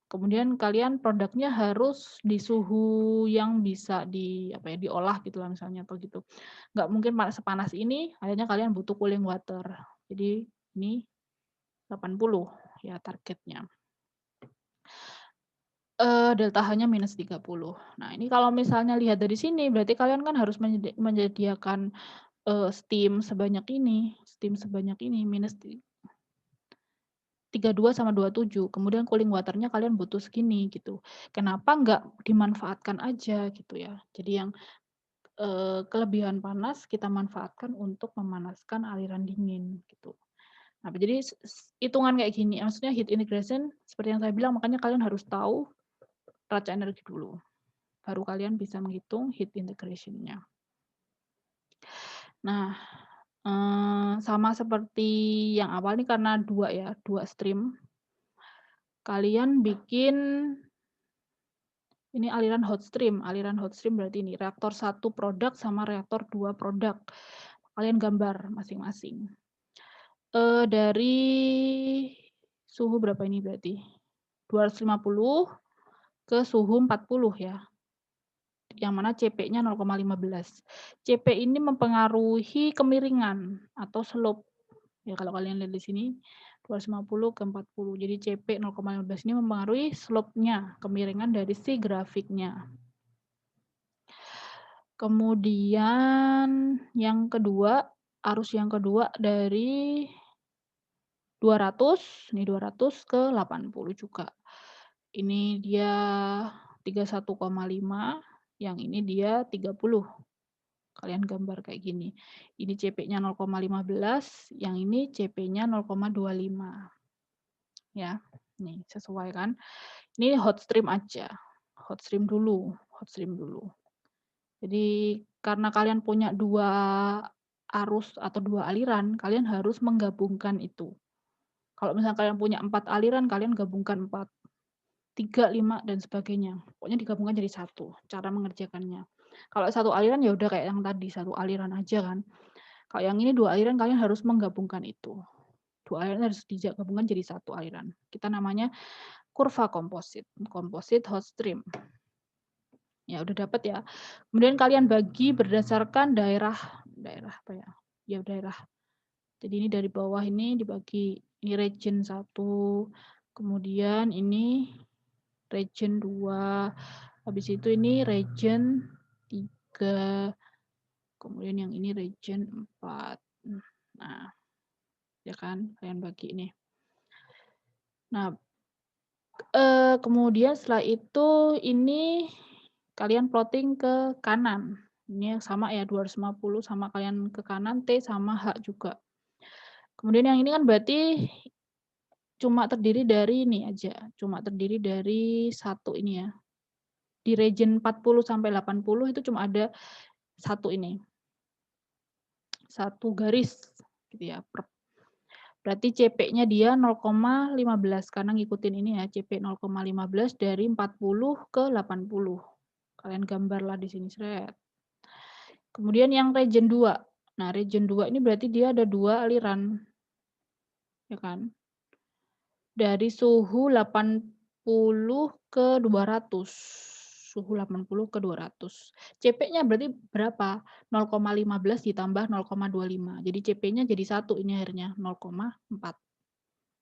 Kemudian kalian produknya harus di suhu yang bisa diolah gitu lah misalnya atau gitu. Nggak mungkin sepanas ini, akhirnya kalian butuh cooling water. Jadi ini 80 ya targetnya. Delta H-nya minus 30. Nah, ini kalau misalnya lihat dari sini, berarti kalian kan harus menyediakan steam sebanyak ini, minus 32 sama 27. Kemudian cooling water-nya kalian butuh segini gitu. Kenapa nggak dimanfaatkan aja gitu ya. Jadi yang kelebihan panas kita manfaatkan untuk memanaskan aliran dingin gitu. Nah, jadi hitungan kayak gini, maksudnya heat integration seperti yang saya bilang, makanya kalian harus tahu raca energi dulu. Baru kalian bisa menghitung heat integration-nya. Nah, sama seperti yang awal nih karena 2 stream. Kalian bikin ini aliran hot stream berarti ini reaktor 1 produk sama reaktor 2 produk. Kalian gambar masing-masing. Dari suhu berapa ini berarti? 250 ke suhu 40 ya. Yang mana CP-nya 0,15. CP ini mempengaruhi kemiringan atau slope. Ya kalau kalian lihat di sini 250 ke 40. Jadi CP 0,15 ini mempengaruhi slope-nya, kemiringan dari si grafiknya. Kemudian yang kedua, arus yang kedua dari 200, ini 200 ke 80 juga. Ini dia 31,5, yang ini dia 30. Kalian gambar kayak gini. Ini CP-nya 0,15, yang ini CP-nya 0,25. Ya, nih sesuai kan. Ini hot stream aja. Hot stream dulu. Jadi karena kalian punya 2 arus atau 2 aliran, kalian harus menggabungkan itu. Kalau misalnya kalian punya 4 aliran, kalian gabungkan 4, 3, 5, dan sebagainya. Pokoknya digabungkan jadi satu, cara mengerjakannya. Kalau satu aliran ya udah kayak yang tadi, satu aliran aja kan. Kalau yang ini 2 aliran, kalian harus menggabungkan itu. 2 aliran harus digabungkan jadi satu aliran. Kita namanya kurva komposit, composite hot stream. Ya udah dapat ya. Kemudian kalian bagi berdasarkan daerah apa ya? Ya daerah. Jadi ini dari bawah ini dibagi, ini region 1, kemudian ini region 2, habis itu ini region 3, kemudian yang ini region 4. Nah, ya kan, kalian bagi ini. Nah, kemudian setelah itu ini kalian plotting ke kanan. Ini sama ya 250 sama kalian ke kanan, T sama H juga. Kemudian yang ini kan berarti cuma terdiri dari ini aja, cuma terdiri dari satu ini ya. Di region 40 sampai 80 itu cuma ada satu ini. Satu garis gitu ya. Berarti CP-nya dia 0,15 karena ngikutin ini ya, CP 0,15 dari 40 ke 80. Kalian gambarlah di sini, seret. Kemudian yang region 2. Nah, region 2 ini berarti dia ada 2 aliran. Ya kan? Dari suhu 80 ke 200. Suhu 80 ke 200. CP-nya berarti berapa? 0,15 ditambah 0,25. Jadi CP-nya jadi 1 ini akhirnya, 0,4.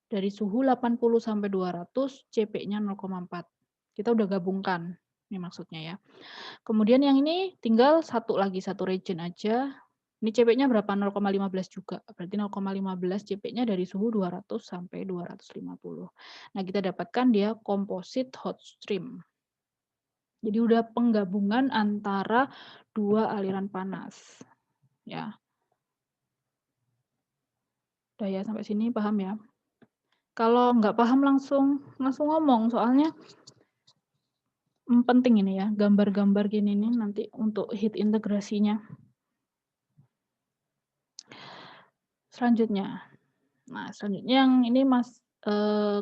Dari suhu 80 sampai 200, CP-nya 0,4. Kita udah gabungkan, ini maksudnya ya. Kemudian yang ini tinggal satu lagi, satu region aja. Ini CP-nya berapa? 0,15 juga. Berarti 0,15 CP-nya dari suhu 200 sampai 250. Nah, kita dapatkan dia composite hot stream. Jadi udah penggabungan antara 2 aliran panas. Ya. Udah ya, sampai sini paham ya? Kalau nggak paham langsung ngomong, soalnya penting ini ya, gambar-gambar gini nih nanti untuk heat integrasinya. Selanjutnya. Nah, selanjutnya yang ini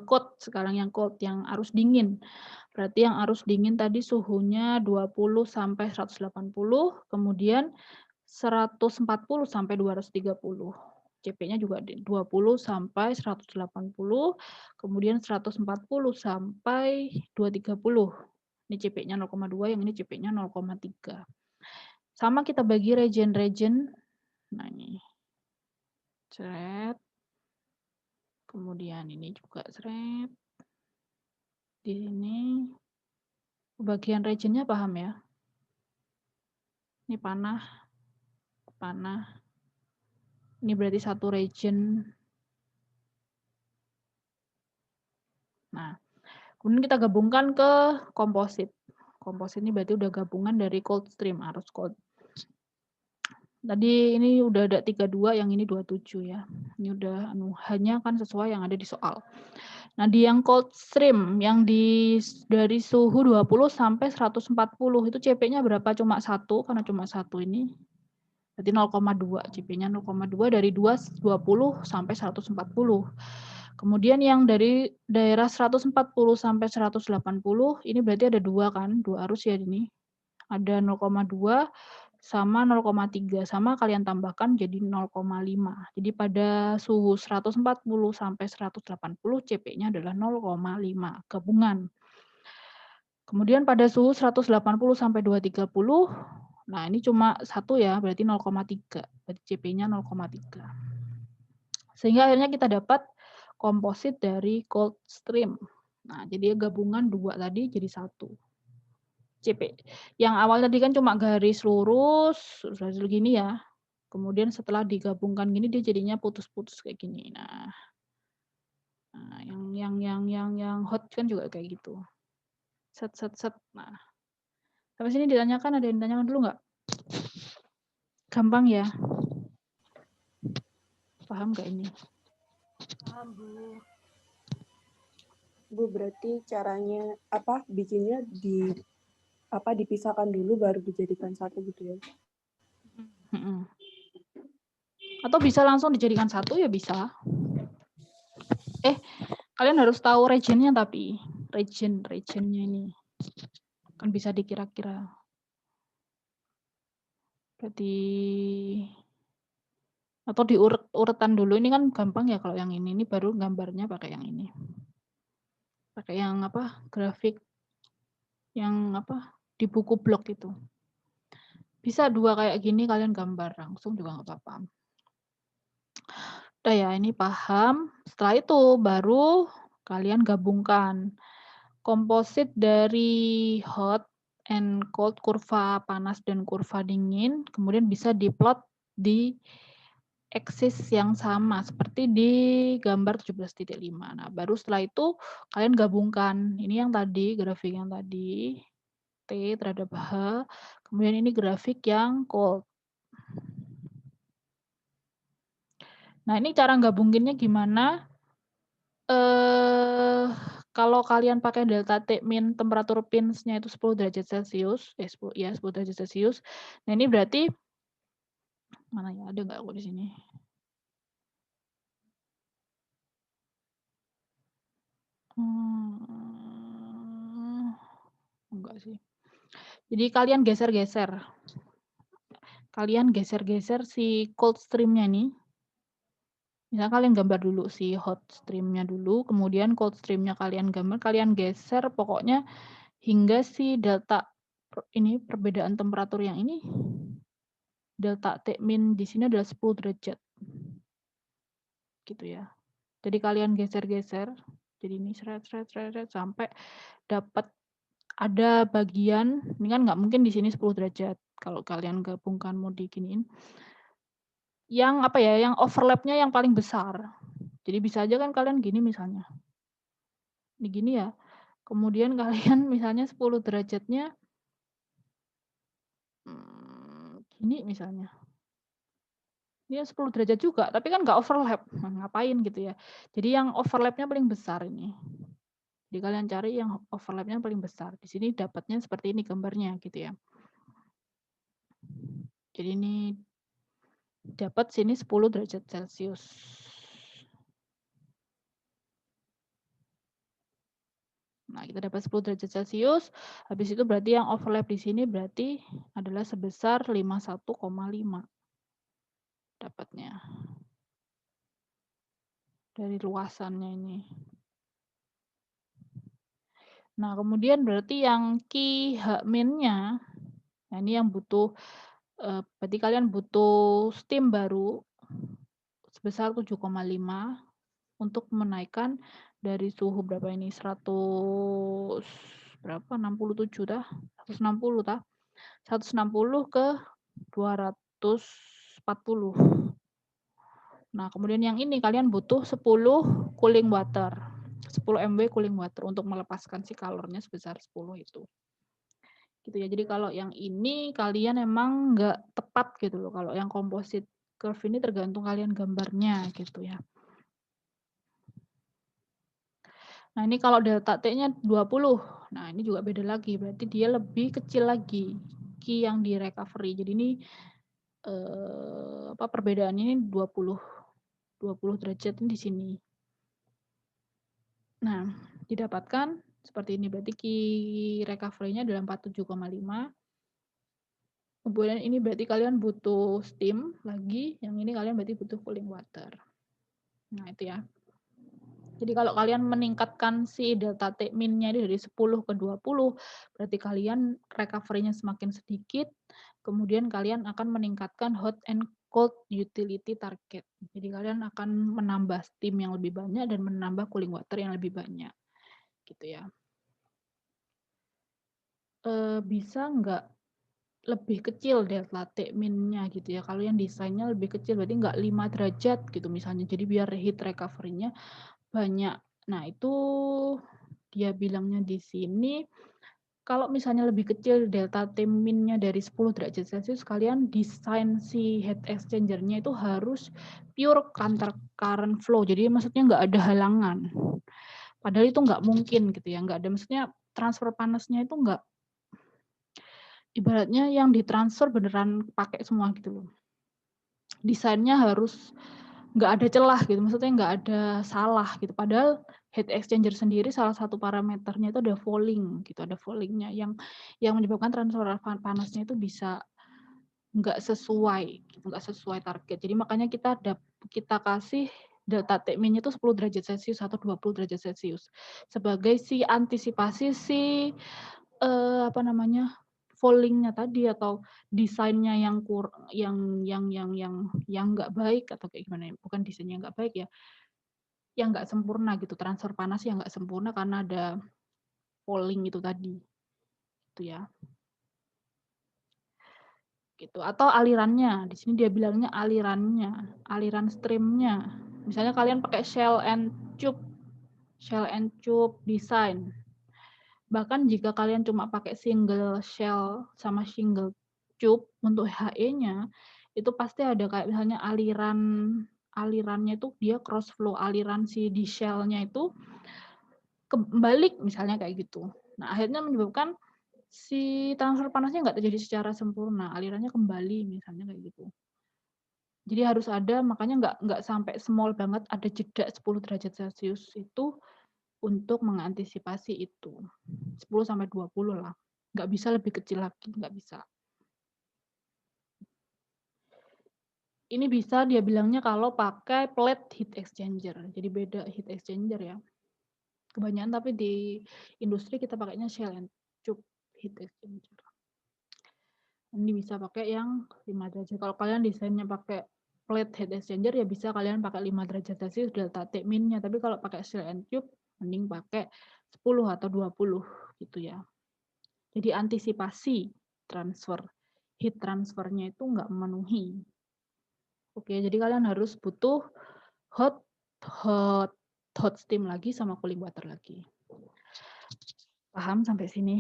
cold sekarang yang cold, yang arus dingin. Berarti yang arus dingin tadi suhunya 20 sampai 180, kemudian 140 sampai 230. CP-nya juga 20 sampai 180, kemudian 140 sampai 230. Ini CP-nya 0,2, yang ini CP-nya 0,3. Sama kita bagi region-region. Nah, ini. Seret. Kemudian ini juga seret. Di sini bagian regionnya paham ya? Ini panah. Ini berarti satu region. Nah, kemudian kita gabungkan ke komposit. Komposit ini berarti udah gabungan dari cold stream, arus cold. Tadi ini udah ada 32, yang ini 27 ya. Ini udah hanya kan sesuai yang ada di soal. Nah, di yang cold stream yang dari suhu 20 sampai 140 itu CP-nya berapa? Cuma 1 karena cuma 1 ini. Berarti 0,2, CP-nya 0,2 dari 20 sampai 140. Kemudian yang dari daerah 140 sampai 180 ini berarti ada 2 kan? 2 arus ya ini. Ada 0,2 sama 0,3, sama kalian tambahkan jadi 0,5. Jadi pada suhu 140 sampai 180 CP-nya adalah 0,5 gabungan. Kemudian pada suhu 180 sampai 230, nah ini cuma 1 ya, berarti 0,3. Berarti CP-nya 0,3. Sehingga akhirnya kita dapat komposit dari cold stream. Nah, jadi gabungan 2 tadi jadi 1. CP. Yang awal tadi kan cuma garis lurus, hasil gini ya. Kemudian setelah digabungkan gini dia jadinya putus-putus kayak gini. Nah, yang hot kan juga kayak gitu. Set. Nah, sampai sini ditanyakan, ada yang ditanyakan dulu nggak? Gampang ya? Paham nggak ini? Paham, Bu. Bu, berarti caranya bikinnya dipisahkan dulu baru dijadikan satu gitu ya? Atau bisa langsung dijadikan satu ya bisa. Kalian harus tahu regionnya tapi regionnya ini kan bisa dikira-kira. Berarti atau diurut-urutan dulu, ini kan gampang ya kalau yang ini baru gambarnya pakai yang ini. Pakai yang apa? Grafik yang apa? Di buku blog itu. Bisa 2 kayak gini kalian gambar langsung juga nggak apa-apa. Udah ya, ini paham. Setelah itu baru kalian gabungkan komposit dari hot and cold, kurva panas dan kurva dingin, kemudian bisa diplot di aksis yang sama seperti di gambar 17.5. Nah, baru setelah itu kalian gabungkan. Ini yang tadi, grafik yang tadi, T terhadap H, kemudian ini grafik yang cold. Nah, ini cara gabunginnya gimana? Kalau kalian pakai delta T min temperatur pins-nya itu 10 derajat Celcius, 10 derajat Celcius. Nah, ini berarti mana ya? Ada nggak aku di sini? Enggak sih. Jadi kalian geser-geser. Kalian geser-geser si cold stream-nya nih. Misalnya kalian gambar dulu si hot stream-nya dulu, kemudian cold stream-nya kalian gambar, kalian geser pokoknya hingga si delta ini perbedaan temperatur yang ini delta T min di sini adalah 10 derajat. Gitu ya. Jadi kalian geser-geser. Jadi ini seret sampai dapat ada bagian, ini kan nggak mungkin di sini 10 derajat. Kalau kalian gabungkan mau diginiin. Yang apa ya, yang overlap-nya yang paling besar. Jadi bisa aja kan kalian gini misalnya. Ini gini ya. Kemudian kalian misalnya 10 derajatnya gini misalnya. Ini 10 derajat juga, tapi kan nggak overlap. Nah, ngapain gitu ya. Jadi yang overlap-nya paling besar ini. Jadi kalian cari yang overlap-nya paling besar. Di sini dapatnya seperti ini gambarnya gitu ya. Jadi ini dapat sini 10 derajat Celcius. Nah, kita dapat 10 derajat Celcius. Habis itu berarti yang overlap di sini berarti adalah sebesar 51,5. Dapatnya. Dari luasannya ini. Nah, kemudian berarti yang Ki H min-nya, nah ini yang butuh, berarti kalian butuh steam baru sebesar 7,5 untuk menaikkan dari suhu berapa ini, 100 berapa, 67 tah? 160 tah? 160 ke 240. Nah, kemudian yang ini kalian butuh 10 cooling water. 10 mW cooling water untuk melepaskan si kalornya sebesar 10 itu. Gitu ya. Jadi kalau yang ini kalian emang nggak tepat gitu loh. Kalau yang composite curve ini tergantung kalian gambarnya gitu ya. Nah, ini kalau delta T-nya 20. Nah, ini juga beda lagi. Berarti dia lebih kecil lagi. Q yang di recovery. Jadi ini perbedaannya ini 20 derajat di sini. Nah, didapatkan seperti ini. Berarti Q recovery-nya adalah 47,5. Kemudian ini berarti kalian butuh steam lagi. Yang ini kalian berarti butuh cooling water. Nah, itu ya. Jadi kalau kalian meningkatkan si delta T min-nya dari 10 ke 20, berarti kalian recovery-nya semakin sedikit, kemudian kalian akan meningkatkan hot and cold utility target. Jadi kalian akan menambah steam yang lebih banyak dan menambah cooling water yang lebih banyak. Gitu ya. Bisa nggak lebih kecil delta T min-nya gitu ya. Kalau yang desainnya lebih kecil, berarti nggak 5 derajat gitu misalnya. Jadi biar heat recovery-nya banyak. Nah, itu dia bilangnya di sini, kalau misalnya lebih kecil delta T min-nya dari 10 derajat Celcius, kalian desain si heat exchanger-nya itu harus pure counter current flow. Jadi maksudnya nggak ada halangan. Padahal itu nggak mungkin gitu ya. Nggak ada, maksudnya transfer panasnya itu nggak, ibaratnya yang ditransfer beneran pakai semua gitu loh. desainnya harus nggak ada celah gitu, maksudnya nggak ada salah gitu. Padahal heat exchanger sendiri salah satu parameternya itu ada fouling gitu, ada foulingnya yang menyebabkan transfer panasnya itu bisa nggak sesuai gitu, nggak sesuai target. Jadi makanya kita kasih delta T-min itu 10 derajat Celcius atau 20 derajat Celcius sebagai si antisipasi si fouling-nya tadi atau desainnya yang nggak baik atau kayak gimana ya, bukan desainnya nggak baik ya, yang nggak sempurna gitu, transfer panas yang nggak sempurna karena ada fouling itu tadi, gitu ya. Gitu, atau alirannya, di sini dia bilangnya alirannya, aliran stream-nya. Misalnya kalian pakai shell and tube design. Bahkan jika kalian cuma pakai single shell sama single tube untuk HE-nya, itu pasti ada kayak misalnya alirannya itu dia cross flow, aliran si di shell-nya itu kebalik misalnya kayak gitu. Nah, akhirnya menyebabkan si transfer panasnya nggak terjadi secara sempurna, alirannya kembali misalnya kayak gitu. Jadi harus ada, makanya nggak sampai small banget, ada jeda 10 derajat Celcius itu untuk mengantisipasi itu. 10 sampai 20 lah. Nggak bisa lebih kecil lagi, nggak bisa. Ini bisa dia bilangnya kalau pakai plate heat exchanger. Jadi beda heat exchanger ya. Kebanyakan tapi di industri kita pakainya shell and tube heat exchanger. Ini bisa pakai yang 5 derajat. Kalau kalian desainnya pakai plate heat exchanger ya bisa kalian pakai 5 derajat Celcius delta T-min-nya. Tapi kalau pakai shell and tube mending pakai 10 atau 20 gitu ya. Jadi antisipasi heat transfernya itu nggak memenuhi. Oke, jadi kalian harus butuh hot steam lagi sama cooling water lagi. Paham sampai sini?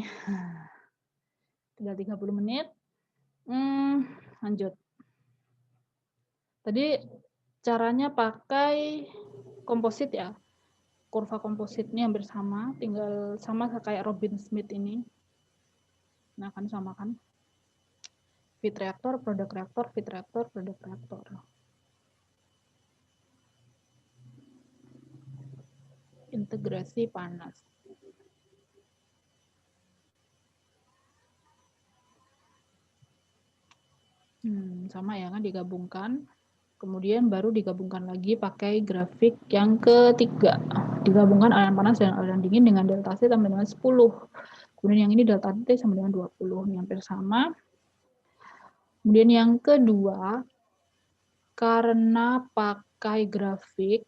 Tinggal 30 menit. Lanjut. Tadi caranya pakai komposit ya. Kurva kompositnya hampir sama, tinggal sama kayak Robin Smith ini. Nah, kan sama kan? Feed reaktor, produk reaktor, feed reaktor, produk reaktor. Integrasi panas. Sama ya kan, digabungkan. Kemudian baru digabungkan lagi pakai grafik yang ketiga. Digabungkan aliran panas dan aliran dingin dengan delta C sama dengan 10. Kemudian yang ini delta T sama dengan 20. Ini hampir sama. Kemudian yang kedua, karena pakai grafik,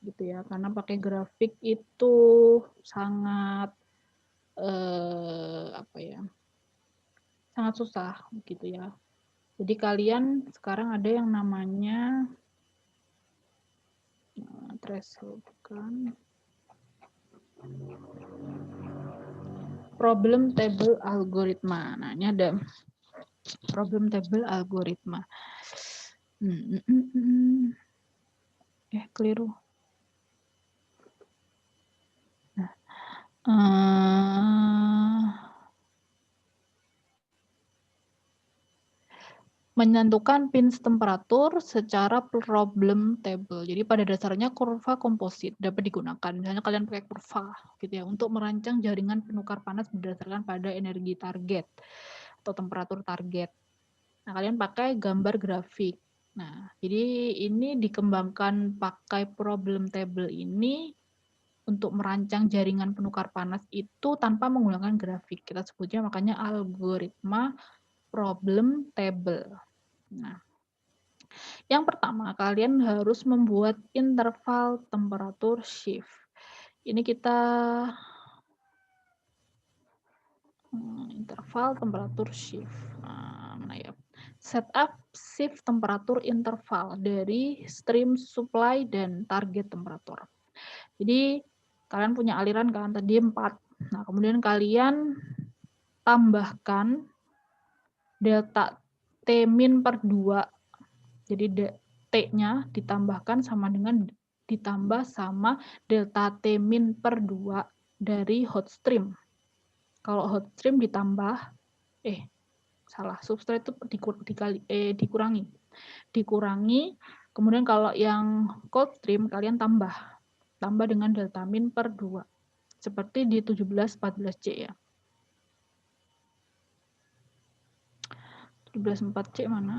gitu ya, karena pakai grafik itu sangat sangat susah, gitu ya. Jadi kalian sekarang ada yang namanya threshold kan, problem table algoritma. Nah, ini ada problem table algoritma. Keliru. Menentukan pinch temperatur secara problem table. Jadi pada dasarnya kurva komposit dapat digunakan. Misalnya kalian pakai kurva gitu ya untuk merancang jaringan penukar panas berdasarkan pada energi target atau temperatur target. Nah, kalian pakai gambar grafik. Nah, jadi ini dikembangkan pakai problem table ini untuk merancang jaringan penukar panas itu tanpa menggunakan grafik. Kita sebutnya makanya algoritma problem table. Nah, yang pertama kalian harus membuat interval temperatur shift. Ini kita interval temperatur shift. Mana ya? Setup shift temperatur interval dari stream supply dan target temperatur. Jadi kalian punya aliran kan tadi 4. Nah, kemudian kalian tambahkan delta T-min per 2. Jadi T-nya ditambahkan sama dengan ditambah sama delta T-min per 2 dari hot stream. Kalau hot stream ditambah, substrate itu dikurangi. Dikurangi, kemudian kalau yang cold stream kalian tambah dengan delta min per 2. Seperti di 1714C ya. 174C mana?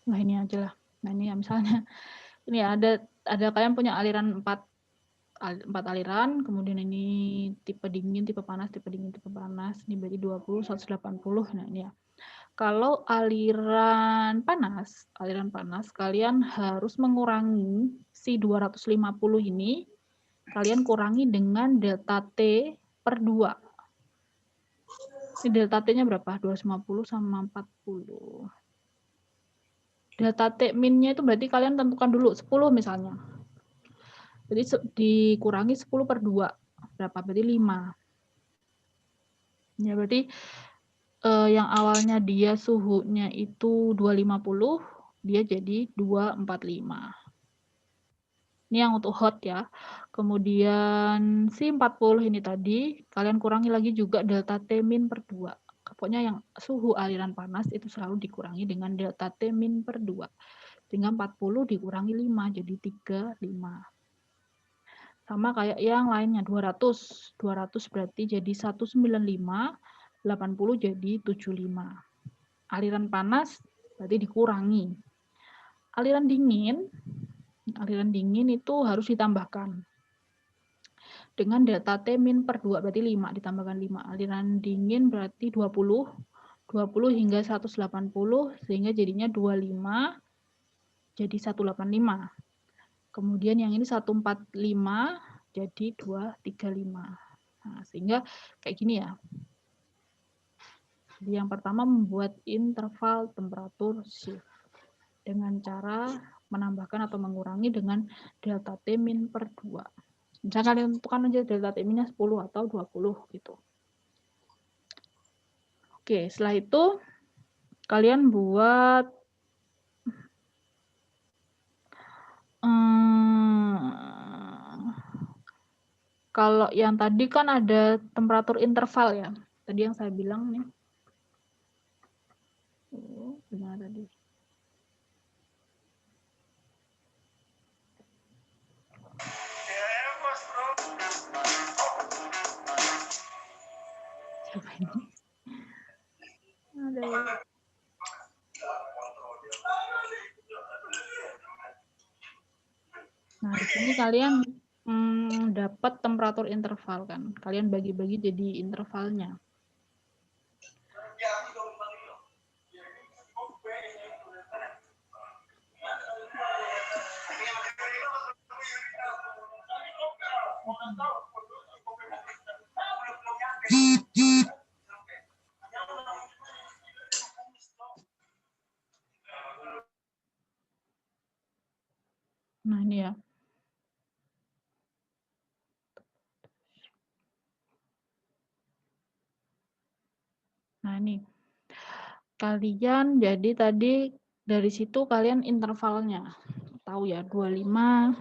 Nah ini aja lah. Nah ini ya misalnya ini ya, ada kalian punya aliran 4 aliran, kemudian ini tipe dingin, tipe panas, tipe dingin, tipe panas. Ini berarti 20, 180. Nah ini ya. Kalau aliran panas kalian harus mengurangi si 250 ini, kalian kurangi dengan delta T per 2. Ini delta T-nya berapa? 250 sama 40. Delta T min-nya itu berarti kalian tentukan dulu 10 misalnya. Jadi dikurangi 10 per 2. Berapa? Berarti 5. Ya berarti yang awalnya dia suhunya itu 250, dia jadi 245. Ini yang untuk hot ya. Kemudian si 40 ini tadi, kalian kurangi lagi juga delta T min per 2. Pokoknya yang suhu aliran panas itu selalu dikurangi dengan delta T min per 2. Sehingga 40 dikurangi 5, jadi 35. Sama kayak yang lainnya, 200. 200 berarti jadi 195, 80 jadi 75. Aliran panas berarti dikurangi. Aliran dingin itu harus ditambahkan dengan delta T min per 2, berarti 5, ditambahkan 5. Aliran dingin berarti 20 hingga 180, sehingga jadinya 25, jadi 185. Kemudian yang ini 145, jadi 235. Nah, sehingga kayak gini ya. Jadi yang pertama membuat interval temperatur shift dengan cara menambahkan atau mengurangi dengan delta T min per 2. Misalnya kalian tentukan aja delta T minnya 10 atau 20 gitu. Oke, setelah itu kalian buat kalau yang tadi kan ada temperatur interval ya. Tadi yang saya bilang nih. Gimana tadi? Siapa ini? Ada. Nah, di sini kalian dapat temperatur interval kan. Kalian bagi-bagi jadi intervalnya. Nah, ini ya. Nah, ini. Kalian jadi tadi dari situ kalian intervalnya. Tahu ya, 25.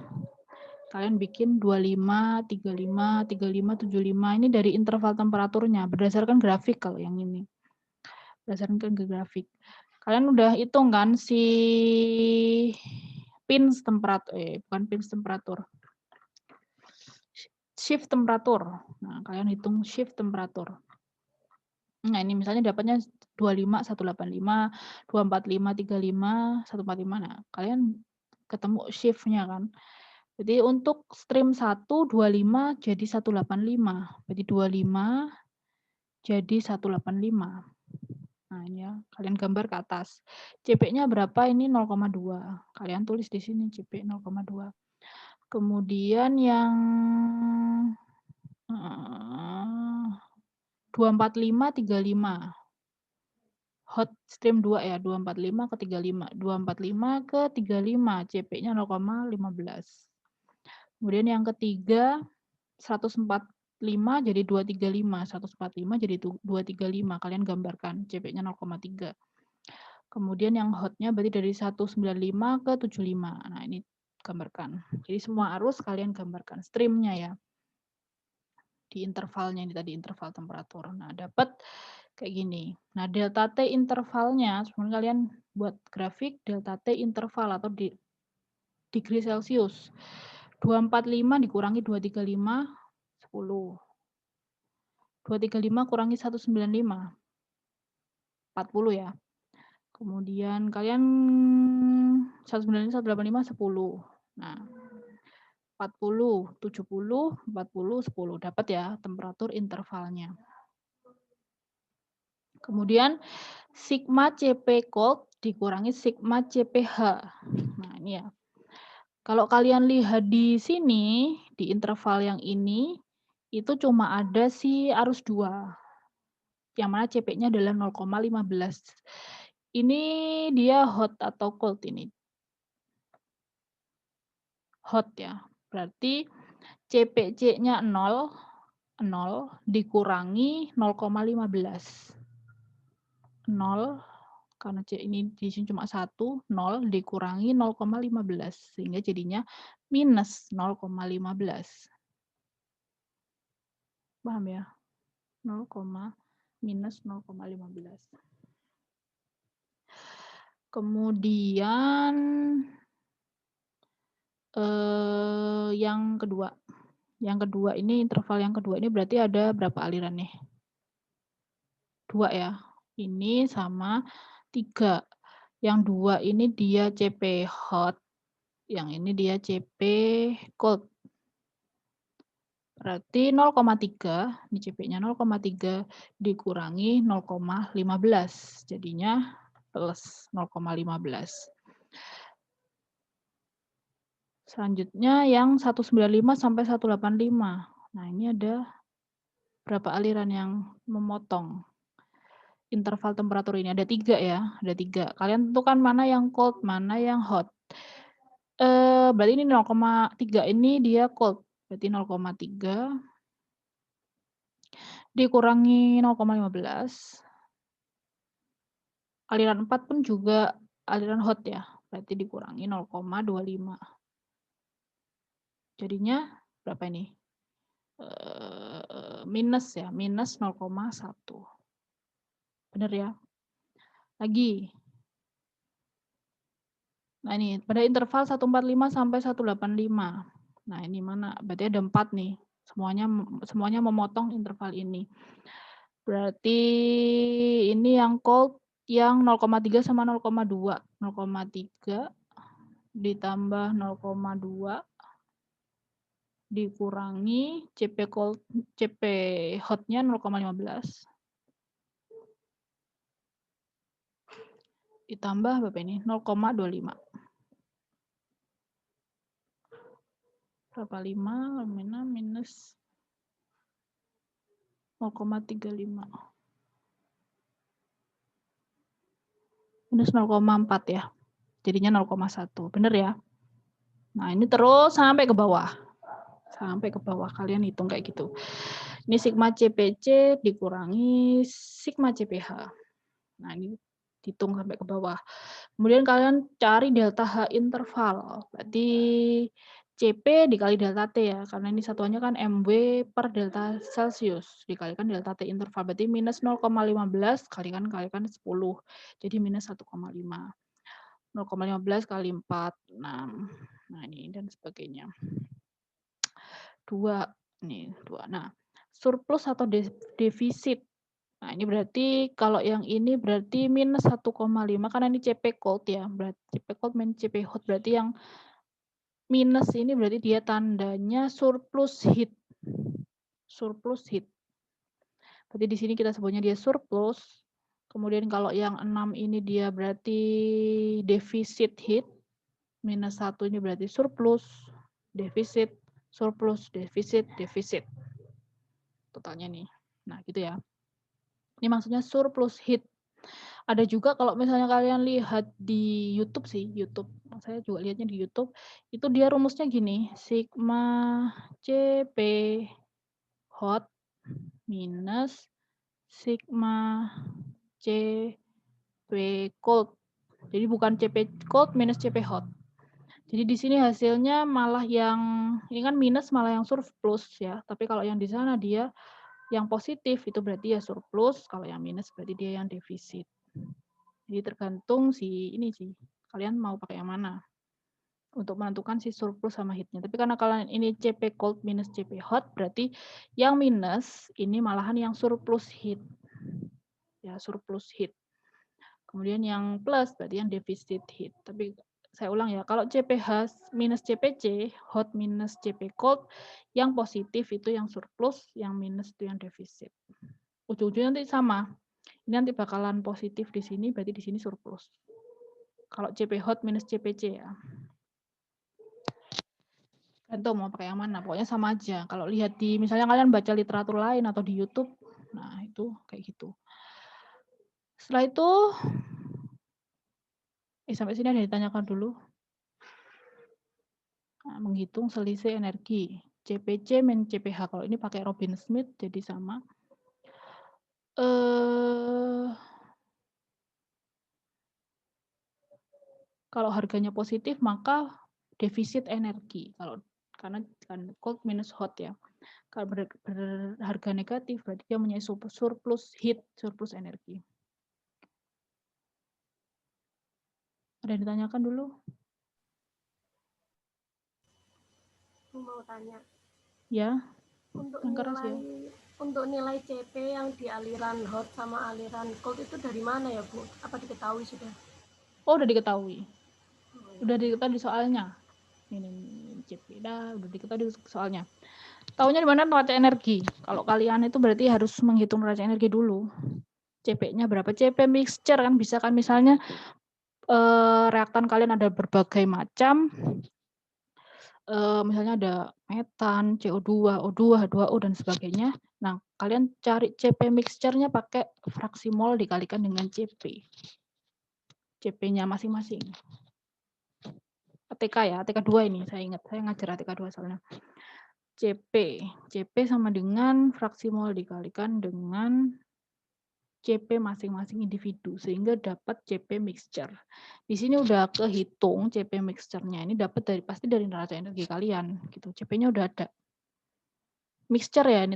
Kalian bikin 25, 35, 35, 75. Ini dari interval temperaturnya. Berdasarkan grafik kalau yang ini. Berdasarkan ke grafik. Kalian udah hitung kan si pins temperatur. Bukan pins temperatur. Shift temperatur. Nah, kalian hitung shift temperatur. Nah, ini misalnya dapatnya 25, 185, 245, 35, 145. Nah, kalian ketemu shift-nya kan. Jadi untuk stream 1, 25 jadi 185. Berarti 25 jadi 185. Nah, ini ya, kalian gambar ke atas. CP-nya berapa? Ini 0,2. Kalian tulis di sini CP 0,2. Kemudian yang 245, 35. Hot stream 2 ya, 245 ke 35. 245 ke 35, CP-nya 0,15. Kemudian yang ketiga, 145 jadi 235. 145 jadi 235. Kalian gambarkan, CP-nya 0,3. Kemudian yang hotnya berarti dari 195 ke 75. Nah, ini gambarkan. Jadi semua arus kalian gambarkan streamnya ya. di intervalnya ini tadi, interval temperatur. Nah, dapat kayak gini. Nah, delta T intervalnya, sebenarnya kalian buat grafik delta T interval atau di degree Celcius. 245 dikurangi 235, 10. 235 kurangi 195, 40 ya. Kemudian kalian 195, 185, 10. Nah, 40, 70, 40, 10. Dapat ya temperatur intervalnya. Kemudian sigma Cp cold dikurangi sigma Cph. Nah, ini ya. Kalau kalian lihat di sini, di interval yang ini, itu cuma ada si arus 2. Yang mana Cp-nya adalah 0,15. Ini dia hot atau cold ini. Hot ya. Berarti CPC-nya 0, 0 dikurangi 0,15. 0 karena C ini di sini cuma 1, 0 dikurangi 0,15 sehingga jadinya minus 0,15. Paham ya? 0, minus 0,15. Kemudian yang kedua. Yang kedua ini interval yang kedua ini berarti ada berapa aliran nih? 2 ya. Ini sama 3. Yang 2 ini dia CP hot, yang ini dia CP cold. Berarti 0,3, ini CP-nya 0,3 dikurangi 0,15. Jadinya plus 0,15. Selanjutnya yang 195 sampai 185. Nah, ini ada berapa aliran yang memotong interval temperatur ini? Ada 3 ya, ada 3. Kalian tentukan mana yang cold, mana yang hot. Berarti ini 0,3 ini dia cold. Berarti 0,3 dikurangi 0,15. Aliran 4 pun juga aliran hot ya. Berarti dikurangi 0,25. Jadinya berapa ini? Minus ya, minus 0,1. Benar ya? Lagi. Nah ini, pada interval 145 sampai 185. Nah ini mana? Berarti ada 4 nih. Semuanya memotong interval ini. Berarti ini yang cold yang 0,3 sama 0,2. 0,3 ditambah 0,2 dikurangi CP hotnya 0,15. Ditambah berapa ini? 0,25. Berapa 5 minus 0,35. Minus 0,4 ya. Jadinya 0,1. Benar ya? Nah, ini terus sampai ke bawah. Sampai ke bawah kalian hitung kayak gitu. Ini sigma CPC dikurangi sigma CPH. Nah, ini hitung sampai ke bawah. Kemudian kalian cari delta H interval. Berarti CP dikali delta T ya, karena ini satuannya kan MW per delta Celcius. Dikalikan delta T interval, berarti minus 0,15 kalikan 10. Jadi minus 1,5. 0,15 kali 4, 6. Nah ini dan sebagainya. 2. Nih, 2. Nah, surplus atau defisit. Nah, ini berarti kalau yang ini berarti minus 1,5 karena ini CP cold ya. Berarti CP cold minus CP hot, berarti yang minus ini berarti dia tandanya surplus heat. Surplus heat. Berarti di sini kita sebutnya dia surplus. Kemudian kalau yang 6 ini dia berarti defisit heat. Minus 1 ini berarti surplus, defisit, surplus, defisit, defisit. Totalnya nih. Nah, gitu ya. Ini maksudnya surplus heat. Ada juga kalau misalnya kalian lihat di YouTube sih, YouTube. Saya juga lihatnya di YouTube. Itu dia rumusnya gini, sigma CP hot minus sigma CP cold. Jadi bukan CP cold minus CP hot. Jadi di sini hasilnya malah yang ini kan minus malah yang surplus ya. Tapi kalau yang di sana dia yang positif itu berarti ya surplus, kalau yang minus berarti dia yang defisit. Jadi tergantung si ini sih, kalian mau pakai yang mana untuk menentukan si surplus sama heatnya. Tapi karena kalian ini CP cold minus CP hot, berarti yang minus ini malahan yang surplus heat. Ya, surplus heat. Kemudian yang plus berarti yang defisit heat. Tapi saya ulang ya, kalau CPH minus CPC, hot minus CP cold, yang positif itu yang surplus, yang minus itu yang defisit. Ujung-ujungnya nanti sama. Ini nanti bakalan positif di sini, berarti di sini surplus. Kalau CP hot minus CPC ya. Gantung mau pakai yang mana, pokoknya sama aja. Kalau lihat di, misalnya kalian baca literatur lain atau di YouTube, nah itu kayak gitu. Setelah itu, sampai sini ada ditanyakan dulu. Nah, menghitung selisih energi. CPC min CPH. Kalau ini pakai Robin Smith jadi sama. Kalau harganya positif maka defisit energi. Kalau karena kan cold minus hot ya. Kalau berharga negatif berarti dia punya surplus heat, surplus energi. Ada yang ditanyakan dulu? Mau tanya. Ya. Untuk nilai CP yang di aliran hot sama aliran cold itu dari mana ya, Bu? Apa diketahui sudah? Oh, udah diketahui. Udah diketahui soalnya. Ini CP udah diketahui soalnya. Tahunya di mana neraca energi. Kalau kalian itu berarti harus menghitung neraca energi dulu. CP-nya berapa? CP mixture kan bisa kan, misalnya reaktan kalian ada berbagai macam. Misalnya ada metan, CO2, O2, H2O dan sebagainya. Nah, kalian cari CP mixture-nya pakai fraksi mol dikalikan dengan CP. CP-nya masing-masing. ATK ya, ATK 2 ini saya ingat, saya ngajar ATK 2 soalnya. CP sama dengan fraksi mol dikalikan dengan CP masing-masing individu sehingga dapat CP mixture. Di sini udah kehitung CP mixture-nya ini dapat dari pasti dari neraca energi kalian gitu. CP-nya udah ada. Mixture ya ini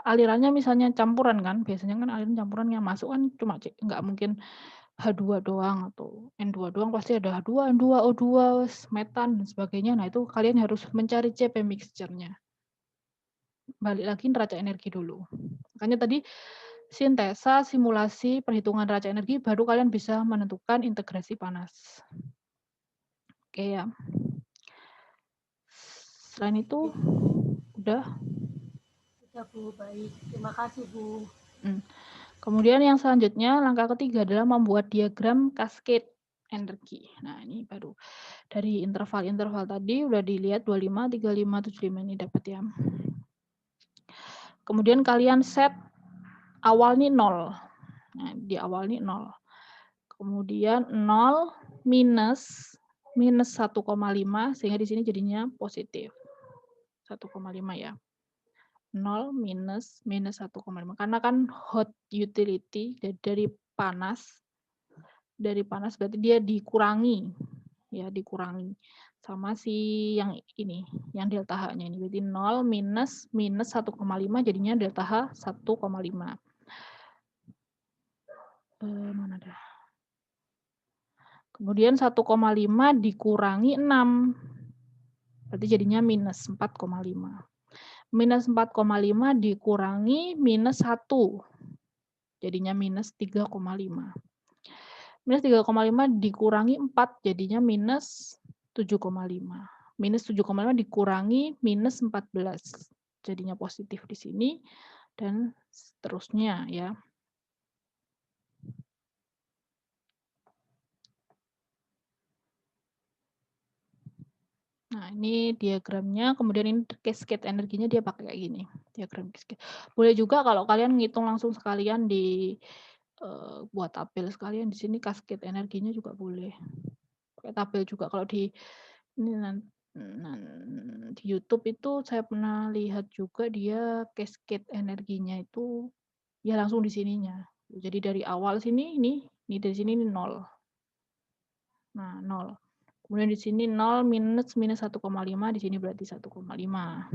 alirannya misalnya campuran kan, biasanya kan aliran campuran yang masuk kan cuma nggak mungkin H2 doang atau N2 doang, pasti ada H2, N2, O2, metan dan sebagainya. Nah, itu kalian harus mencari CP mixture-nya. Balik lagi neraca energi dulu. Makanya tadi sintesa, simulasi, perhitungan neraca energi, baru kalian bisa menentukan integrasi panas. Oke ya. Selain itu, udah? Sudah, Bu. Baik. Terima kasih, Bu. Kemudian yang selanjutnya, langkah ketiga adalah membuat diagram cascade energi. Nah, ini baru. Dari interval-interval tadi udah dilihat 25, 35, 75 ini dapat ya. Kemudian kalian set awal nih 0. Nah, di awal nih 0. Kemudian 0 minus 1,5 sehingga di sini jadinya positif. 1,5 ya. 0 minus 1,5 karena kan hot utility dari panas berarti dia dikurangi ya, dikurangi sama si yang ini, yang delta H-nya ini. Berarti 0 minus 1,5 jadinya delta H 1,5. Mana dah? Kemudian 1,5 dikurangi 6. Berarti jadinya minus 4,5. Minus 4,5 dikurangi minus 1. Jadinya minus 3,5. Minus 3,5 dikurangi 4 jadinya minus 7,5. Minus 7,5 dikurangi minus 14. Jadinya positif di sini dan seterusnya ya. Nah, ini diagramnya, kemudian ini cascade energinya dia pakai kayak gini. Diagram cascade. Boleh juga kalau kalian ngitung langsung sekalian di buat tabel sekalian di sini cascade energinya juga boleh. Pakai tabel juga kalau di ini di YouTube itu saya pernah lihat juga dia cascade energinya itu ya langsung di sininya. Jadi dari awal sini ini dari sini ini 0. Nah, 0. Kemudian di sini 0 minus 1,5, di sini berarti 1,5. 1,5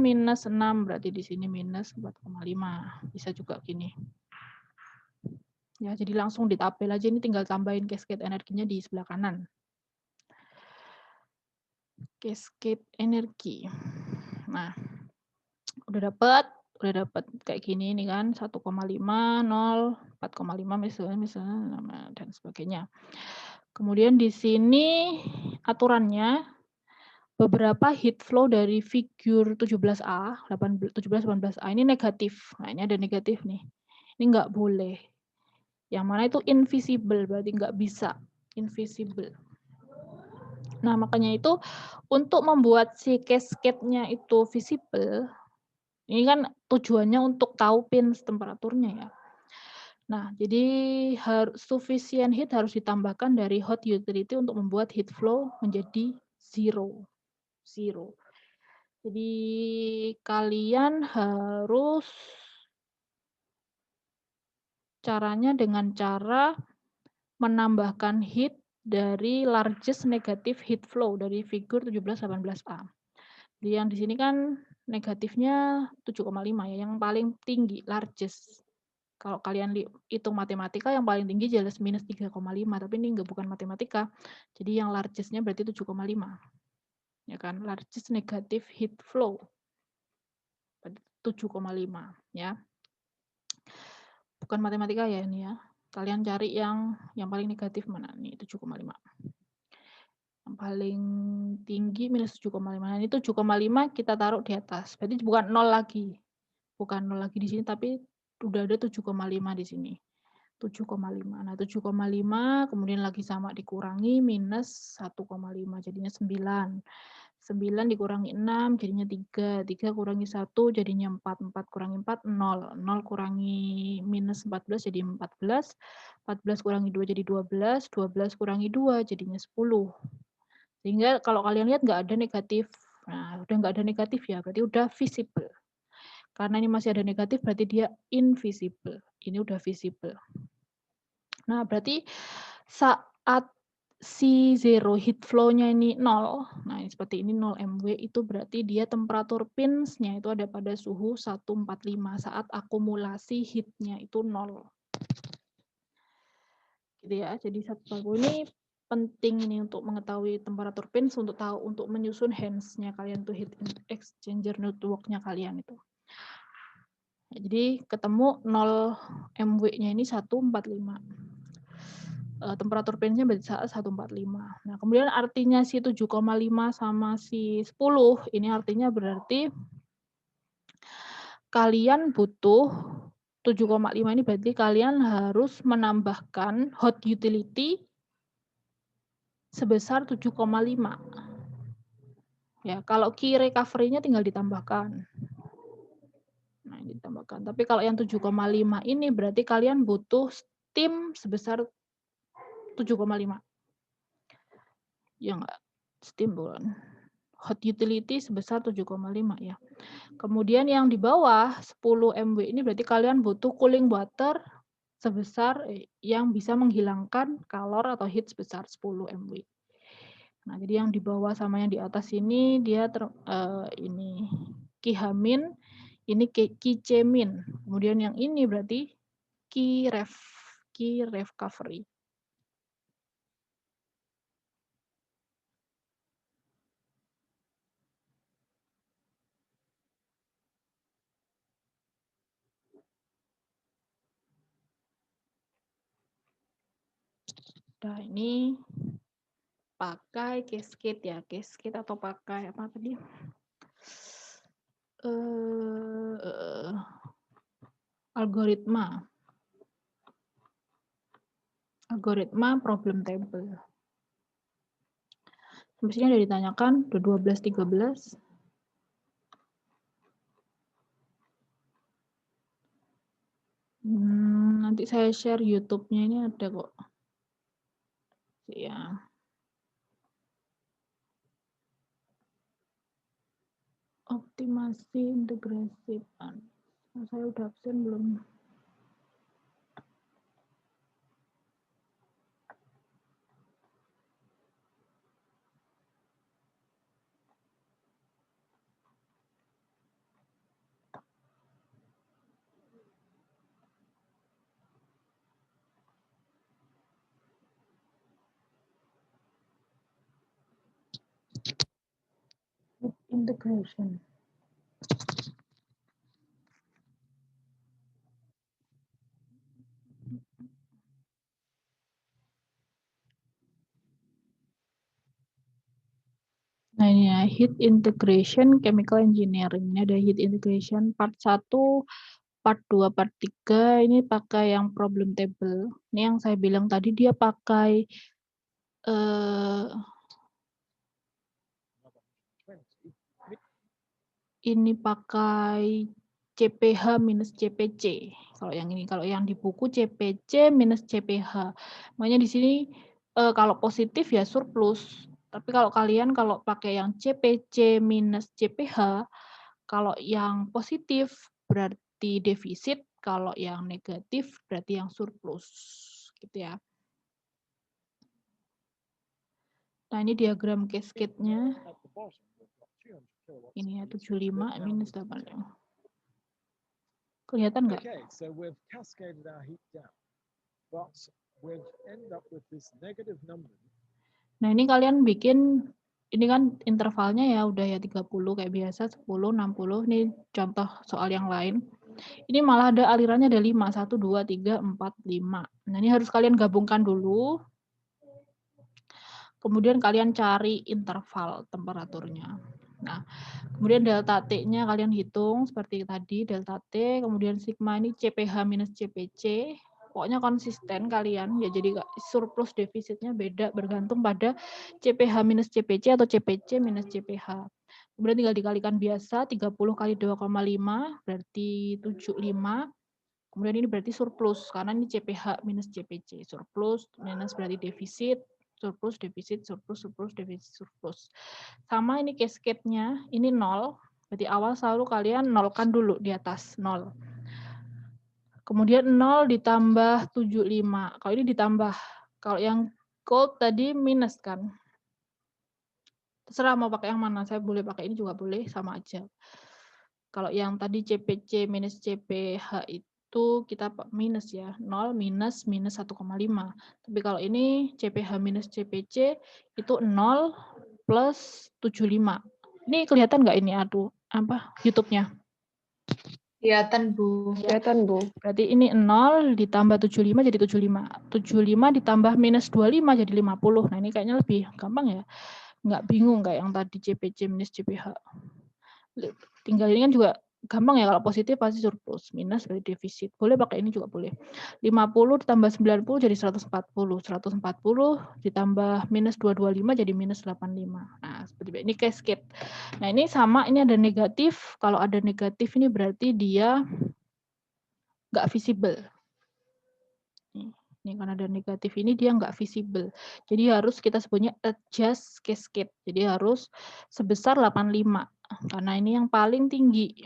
minus 6 berarti di sini minus 4,5. Bisa juga gini. Ya, jadi langsung di tabel aja, ini tinggal tambahin cascade energinya di sebelah kanan. Cascade energi. Nah, udah dapat kayak gini nih kan, 1,5, 0, 4,5 misalnya dan sebagainya. Kemudian di sini aturannya beberapa heat flow dari figur 17A, 17, 18A ini negatif. Nah, ini ada negatif nih. Ini nggak boleh. Yang mana itu invisible, berarti nggak bisa. Invisible. Nah, makanya itu untuk membuat si cascade-nya itu visible, ini kan tujuannya untuk tahu pinch temperaturnya ya. Nah, jadi sufficient heat harus ditambahkan dari hot utility untuk membuat heat flow menjadi zero. Jadi kalian harus caranya dengan cara menambahkan heat dari largest negative heat flow dari figur 17-18A. Jadi yang di sini kan negatifnya 7,5 ya, yang paling tinggi largest. Kalau kalian hitung matematika yang paling tinggi jelas minus 3,5, tapi ini bukan matematika. Jadi yang largest-nya berarti 7,5. Ya kan, largest negative heat flow. 7,5 ya. Bukan matematika ya ini ya. Kalian cari yang paling negatif mana? Nih 7,5. Yang paling tinggi minus 7,5. Nah, ini 7,5 kita taruh di atas. Berarti bukan 0 lagi. Bukan 0 lagi di sini, tapi udah ada 7,5 di sini. 7,5. Nah, 7,5 kemudian lagi sama dikurangi minus 1,5 jadinya 9. 9 dikurangi 6 jadinya 3. 3 kurangi 1 jadinya 4. 4 kurangi 4 0. 0 kurangi minus 14 jadi 14. 14 kurangi 2 jadi 12. 12 kurangi 2 jadinya 10. Sehingga kalau kalian lihat nggak ada negatif. Nah, udah nggak ada negatif ya, berarti udah visible. Karena ini masih ada negatif, berarti dia invisible. Ini udah visible. Nah, berarti saat si zero heat flow-nya ini 0, nah seperti ini 0 MW, itu berarti dia temperatur pinch-nya itu ada pada suhu 145 saat akumulasi heat-nya itu 0. Gitu ya, jadi 140 ini penting ini untuk mengetahui temperatur pinch untuk tahu untuk menyusun hands-nya kalian tuh heat exchanger network-nya kalian itu. Ya, jadi ketemu 0 MW-nya ini 145. Temperatur pinch-nya berarti saat 145. Nah, kemudian artinya si 7,5 sama si 10, ini artinya berarti kalian butuh 7,5 ini berarti kalian harus menambahkan hot utility sebesar 7,5. Ya, kalau key recovery-nya tinggal ditambahkan. Nah, ini ditambahkan. Tapi kalau yang 7,5 ini berarti kalian butuh steam sebesar 7,5. Ya enggak? Steam bukan. Hot utility sebesar 7,5 ya. Kemudian yang di bawah 10 MW ini berarti kalian butuh cooling water sebesar yang bisa menghilangkan kalor atau heat sebesar 10 MW. Nah, jadi yang di bawah sama yang di atas ini dia ini Kihamin, ini Kicemin. Kemudian yang ini berarti Kiref recovery. Nah, ini pakai cascade ya, cascade atau pakai apa tadi? Algoritma problem table. Mestinya udah ditanyakan, udah 12, 13. Nanti saya share YouTube-nya ini ada kok. Ya. Optimasi integrasi. Saya udah absen belum? Integration. Nah ini ya, heat integration, chemical engineering. Ini ada heat integration part 1, part 2, part 3. Ini pakai yang problem table. Ini yang saya bilang tadi dia pakai ini pakai CPH minus CPC. Kalau yang ini, kalau yang di buku CPC minus CPH. Makanya di sini kalau positif ya surplus. Tapi kalau kalian kalau pakai yang CPC minus CPH, kalau yang positif berarti defisit, kalau yang negatif berarti yang surplus. Gitu ya. Nah, ini diagram cascade-nya. Ini ya 75 minus 85. Kelihatan nggak? Okay, so we've cascaded our heat down, but we've ended up with this negative number. Nah, ini kalian bikin, ini kan intervalnya ya udah ya 30 kayak biasa, 10, 60. Ini contoh soal yang lain. Ini malah ada alirannya ada 5, 1, 2, 3, 4, 5. Nah, ini harus kalian gabungkan dulu. Kemudian kalian cari interval temperaturnya. Nah, kemudian delta T-nya kalian hitung seperti tadi, delta T, kemudian sigma ini CPH minus CPC. Pokoknya konsisten kalian, ya jadi surplus defisitnya beda bergantung pada CPH minus CPC atau CPC minus CPH. Kemudian tinggal dikalikan biasa, 30 kali 2,5 berarti 75. Kemudian ini berarti surplus, karena ini CPH minus CPC. Surplus minus berarti defisit, surplus, defisit, surplus, surplus, defisit, surplus. Sama ini cascade-nya, ini 0. Berarti awal selalu kalian nolkan dulu di atas 0. Kemudian 0 ditambah 75. Kalau ini ditambah. Kalau yang gold tadi minus kan. Terserah mau pakai yang mana. Saya boleh pakai ini juga boleh, sama aja. Kalau yang tadi CPC minus CPH itu kita minus ya. 0 minus 1,5. Tapi kalau ini CPH minus CPC itu 0 plus 75. Ini kelihatan nggak ini YouTube-nya? Kelihatan, Bu. Kelihatan, Bu. Berarti ini 0 ditambah 75 jadi 75. 75 ditambah minus 25 jadi 50. Nah, ini kayaknya lebih gampang ya. Nggak bingung kayak yang tadi CPC minus CPH. Tinggal ini kan juga gampang ya, kalau positif pasti surplus, minus berarti defisit. Boleh pakai ini juga boleh. 50 ditambah 90 jadi 140. 140 ditambah minus 225 jadi minus 85. Nah, seperti ini cascade. Nah, ini sama, ini ada negatif. Kalau ada negatif ini berarti dia nggak visible. Ini karena ada negatif ini dia nggak visible. Jadi harus kita sebutnya adjust cascade. Jadi harus sebesar 85. Karena ini yang paling tinggi.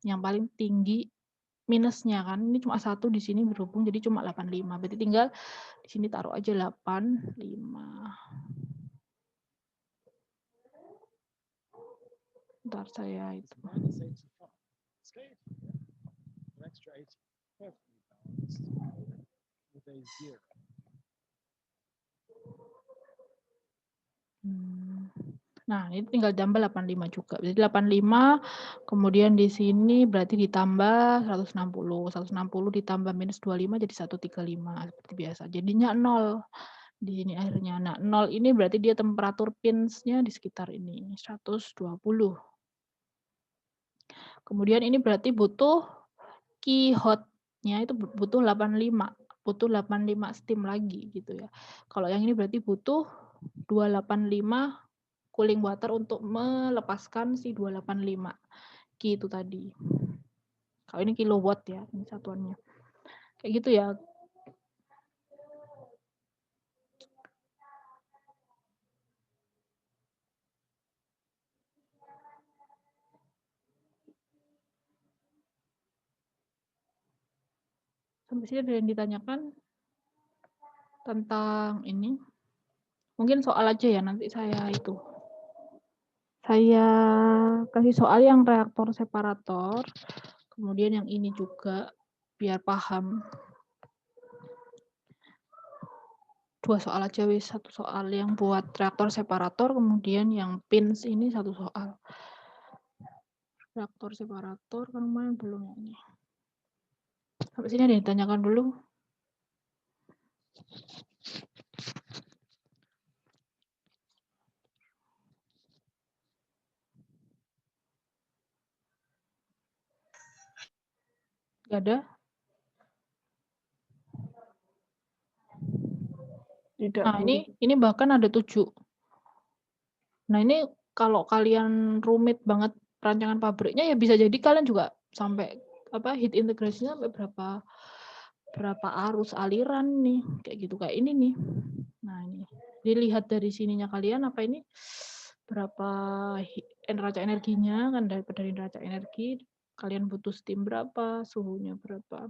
Yang paling tinggi minusnya kan. Ini cuma 1 di sini berhubung jadi cuma 85. Berarti tinggal di sini taruh aja 85. Bentar saya itu. Minus 85. Okay. An extra 80. Perfectly balanced. With a 0. Nah, ini tinggal tambah 85 juga. Jadi 85, kemudian di sini berarti ditambah 160. 160 ditambah minus 25 jadi 135 seperti biasa. Jadinya 0 di sini akhirnya. Nah, 0 ini berarti dia temperatur pins-nya di sekitar ini, 120. Kemudian ini berarti butuh key hot-nya itu butuh 85. Butuh 85 steam lagi gitu ya. Kalau yang ini berarti butuh 285 cooling water untuk melepaskan si 285 Ki itu tadi. Kalau ini kilowatt ya, ini satuannya. Kayak gitu ya. Sampai sini ada yang ditanyakan tentang ini. Mungkin soal aja ya, nanti saya kasih soal yang reaktor separator. Kemudian yang ini juga biar paham. 2 soal aja wis, 1 soal yang buat reaktor separator, kemudian yang pins ini 1 soal. Reaktor separator kan kemarin belum ya ini. Sampai sini ada yang ditanyakan dulu. Gak ada? Tidak, Nah, Bu. ini bahkan ada 7. Nah, ini kalau kalian rumit banget perancangan pabriknya ya bisa jadi kalian juga sampai heat integrasinya sampai berapa arus aliran nih, kayak gitu kayak ini nih. Nah, ini dilihat dari sininya kalian apa ini berapa neraca energinya kan dari neraca energi kalian butuh steam berapa, suhunya berapa.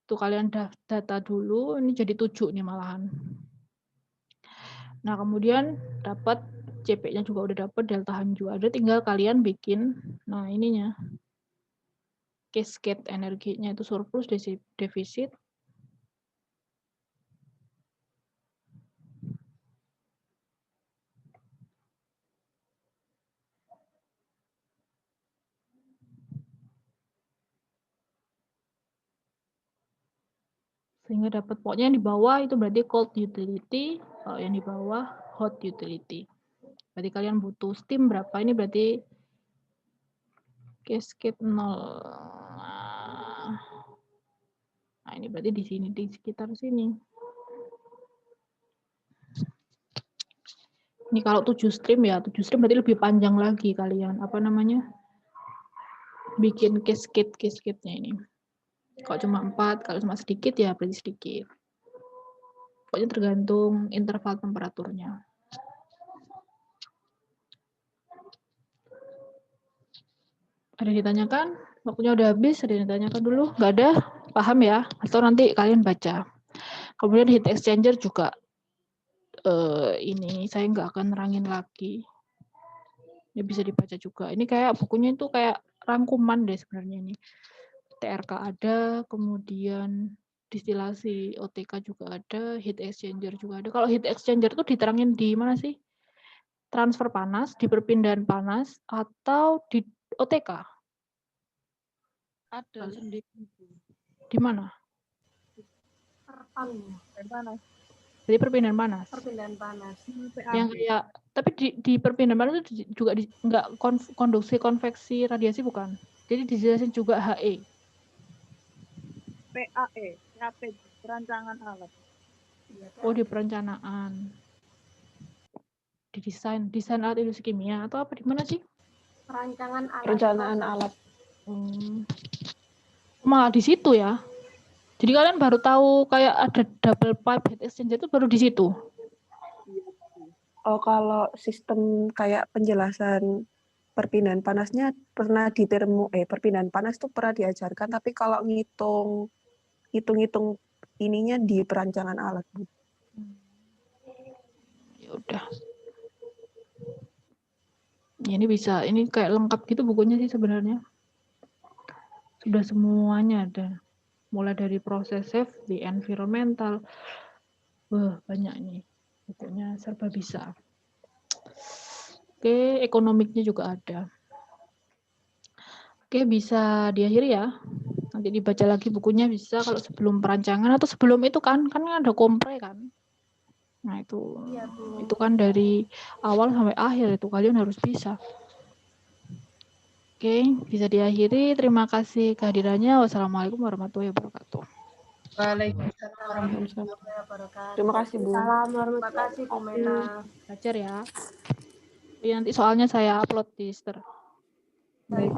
Itu kalian data dulu, ini jadi 7 nih malahan. Nah, kemudian dapat CP-nya juga udah dapat, deltahan juga ada, tinggal kalian bikin, nah ininya, cascade energinya itu surplus, defisit. Sehingga dapat pokoknya yang di bawah itu berarti cold utility, kalau yang di bawah hot utility. Berarti kalian butuh steam berapa, ini berarti cascade 0. Nah, ini berarti di sini, di sekitar sini. Ini kalau 7 stream ya, 7 stream berarti lebih panjang lagi kalian, bikin cascade-nya ini. Kalau cuma 4, kalau cuma sedikit ya berarti sedikit. Pokoknya tergantung interval temperaturnya. Ada yang ditanyakan? Waktunya udah habis, ada yang ditanyakan dulu? Nggak ada? Paham ya? Atau nanti kalian baca. Kemudian heat exchanger juga ini saya nggak akan nerangin lagi. Ini bisa dibaca juga. Ini kayak bukunya itu kayak rangkuman deh sebenarnya ini. TRK ada, kemudian distilasi OTK juga ada, heat exchanger juga ada. Kalau heat exchanger itu diterangin di mana sih? Transfer panas, di perpindahan panas, atau di OTK? Ada sendiri. Di mana? Panas. Jadi perpindahan panas. Perpindahan panas. Yang kayak, tapi di perpindahan panas itu juga nggak konduksi konveksi radiasi bukan? Jadi dijelasin juga HE. PAE, PAP, perancangan alat. Oh, di perencanaan. Di desain alat industri kimia atau apa di mana sih? Perancangan alat. Perencanaan alat. Malah di situ ya. Jadi kalian baru tahu kayak ada double pipe heat exchanger itu baru di situ. Oh, kalau sistem kayak penjelasan perpindahan panasnya pernah di perpindahan panas itu pernah diajarkan, tapi kalau hitung-hitung ininya di perancangan alat, Bu. Ya udah. Ya, ini bisa, ini kayak lengkap gitu bukunya sih sebenarnya. Sudah semuanya ada. Mulai dari proses safety, environmental. Wah, banyak nih. Pokoknya serba bisa. Oke, ekonomiknya juga ada. Oke, bisa diakhiri ya. Nanti dibaca lagi bukunya bisa kalau sebelum perancangan atau sebelum itu kan ada kompre kan. Nah, itu Iya, Bu. itu kan dari awal sampai akhir itu kalian harus bisa. Oke, bisa diakhiri. Terima kasih kehadirannya. Wassalamualaikum warahmatullahi wabarakatuh. Waalaikumsalam warahmatullahi wabarakatuh. Terima kasih, Bu. Terima kasih, Bu Meta. Belajar ya. Nanti soalnya saya upload di Ster. Baik.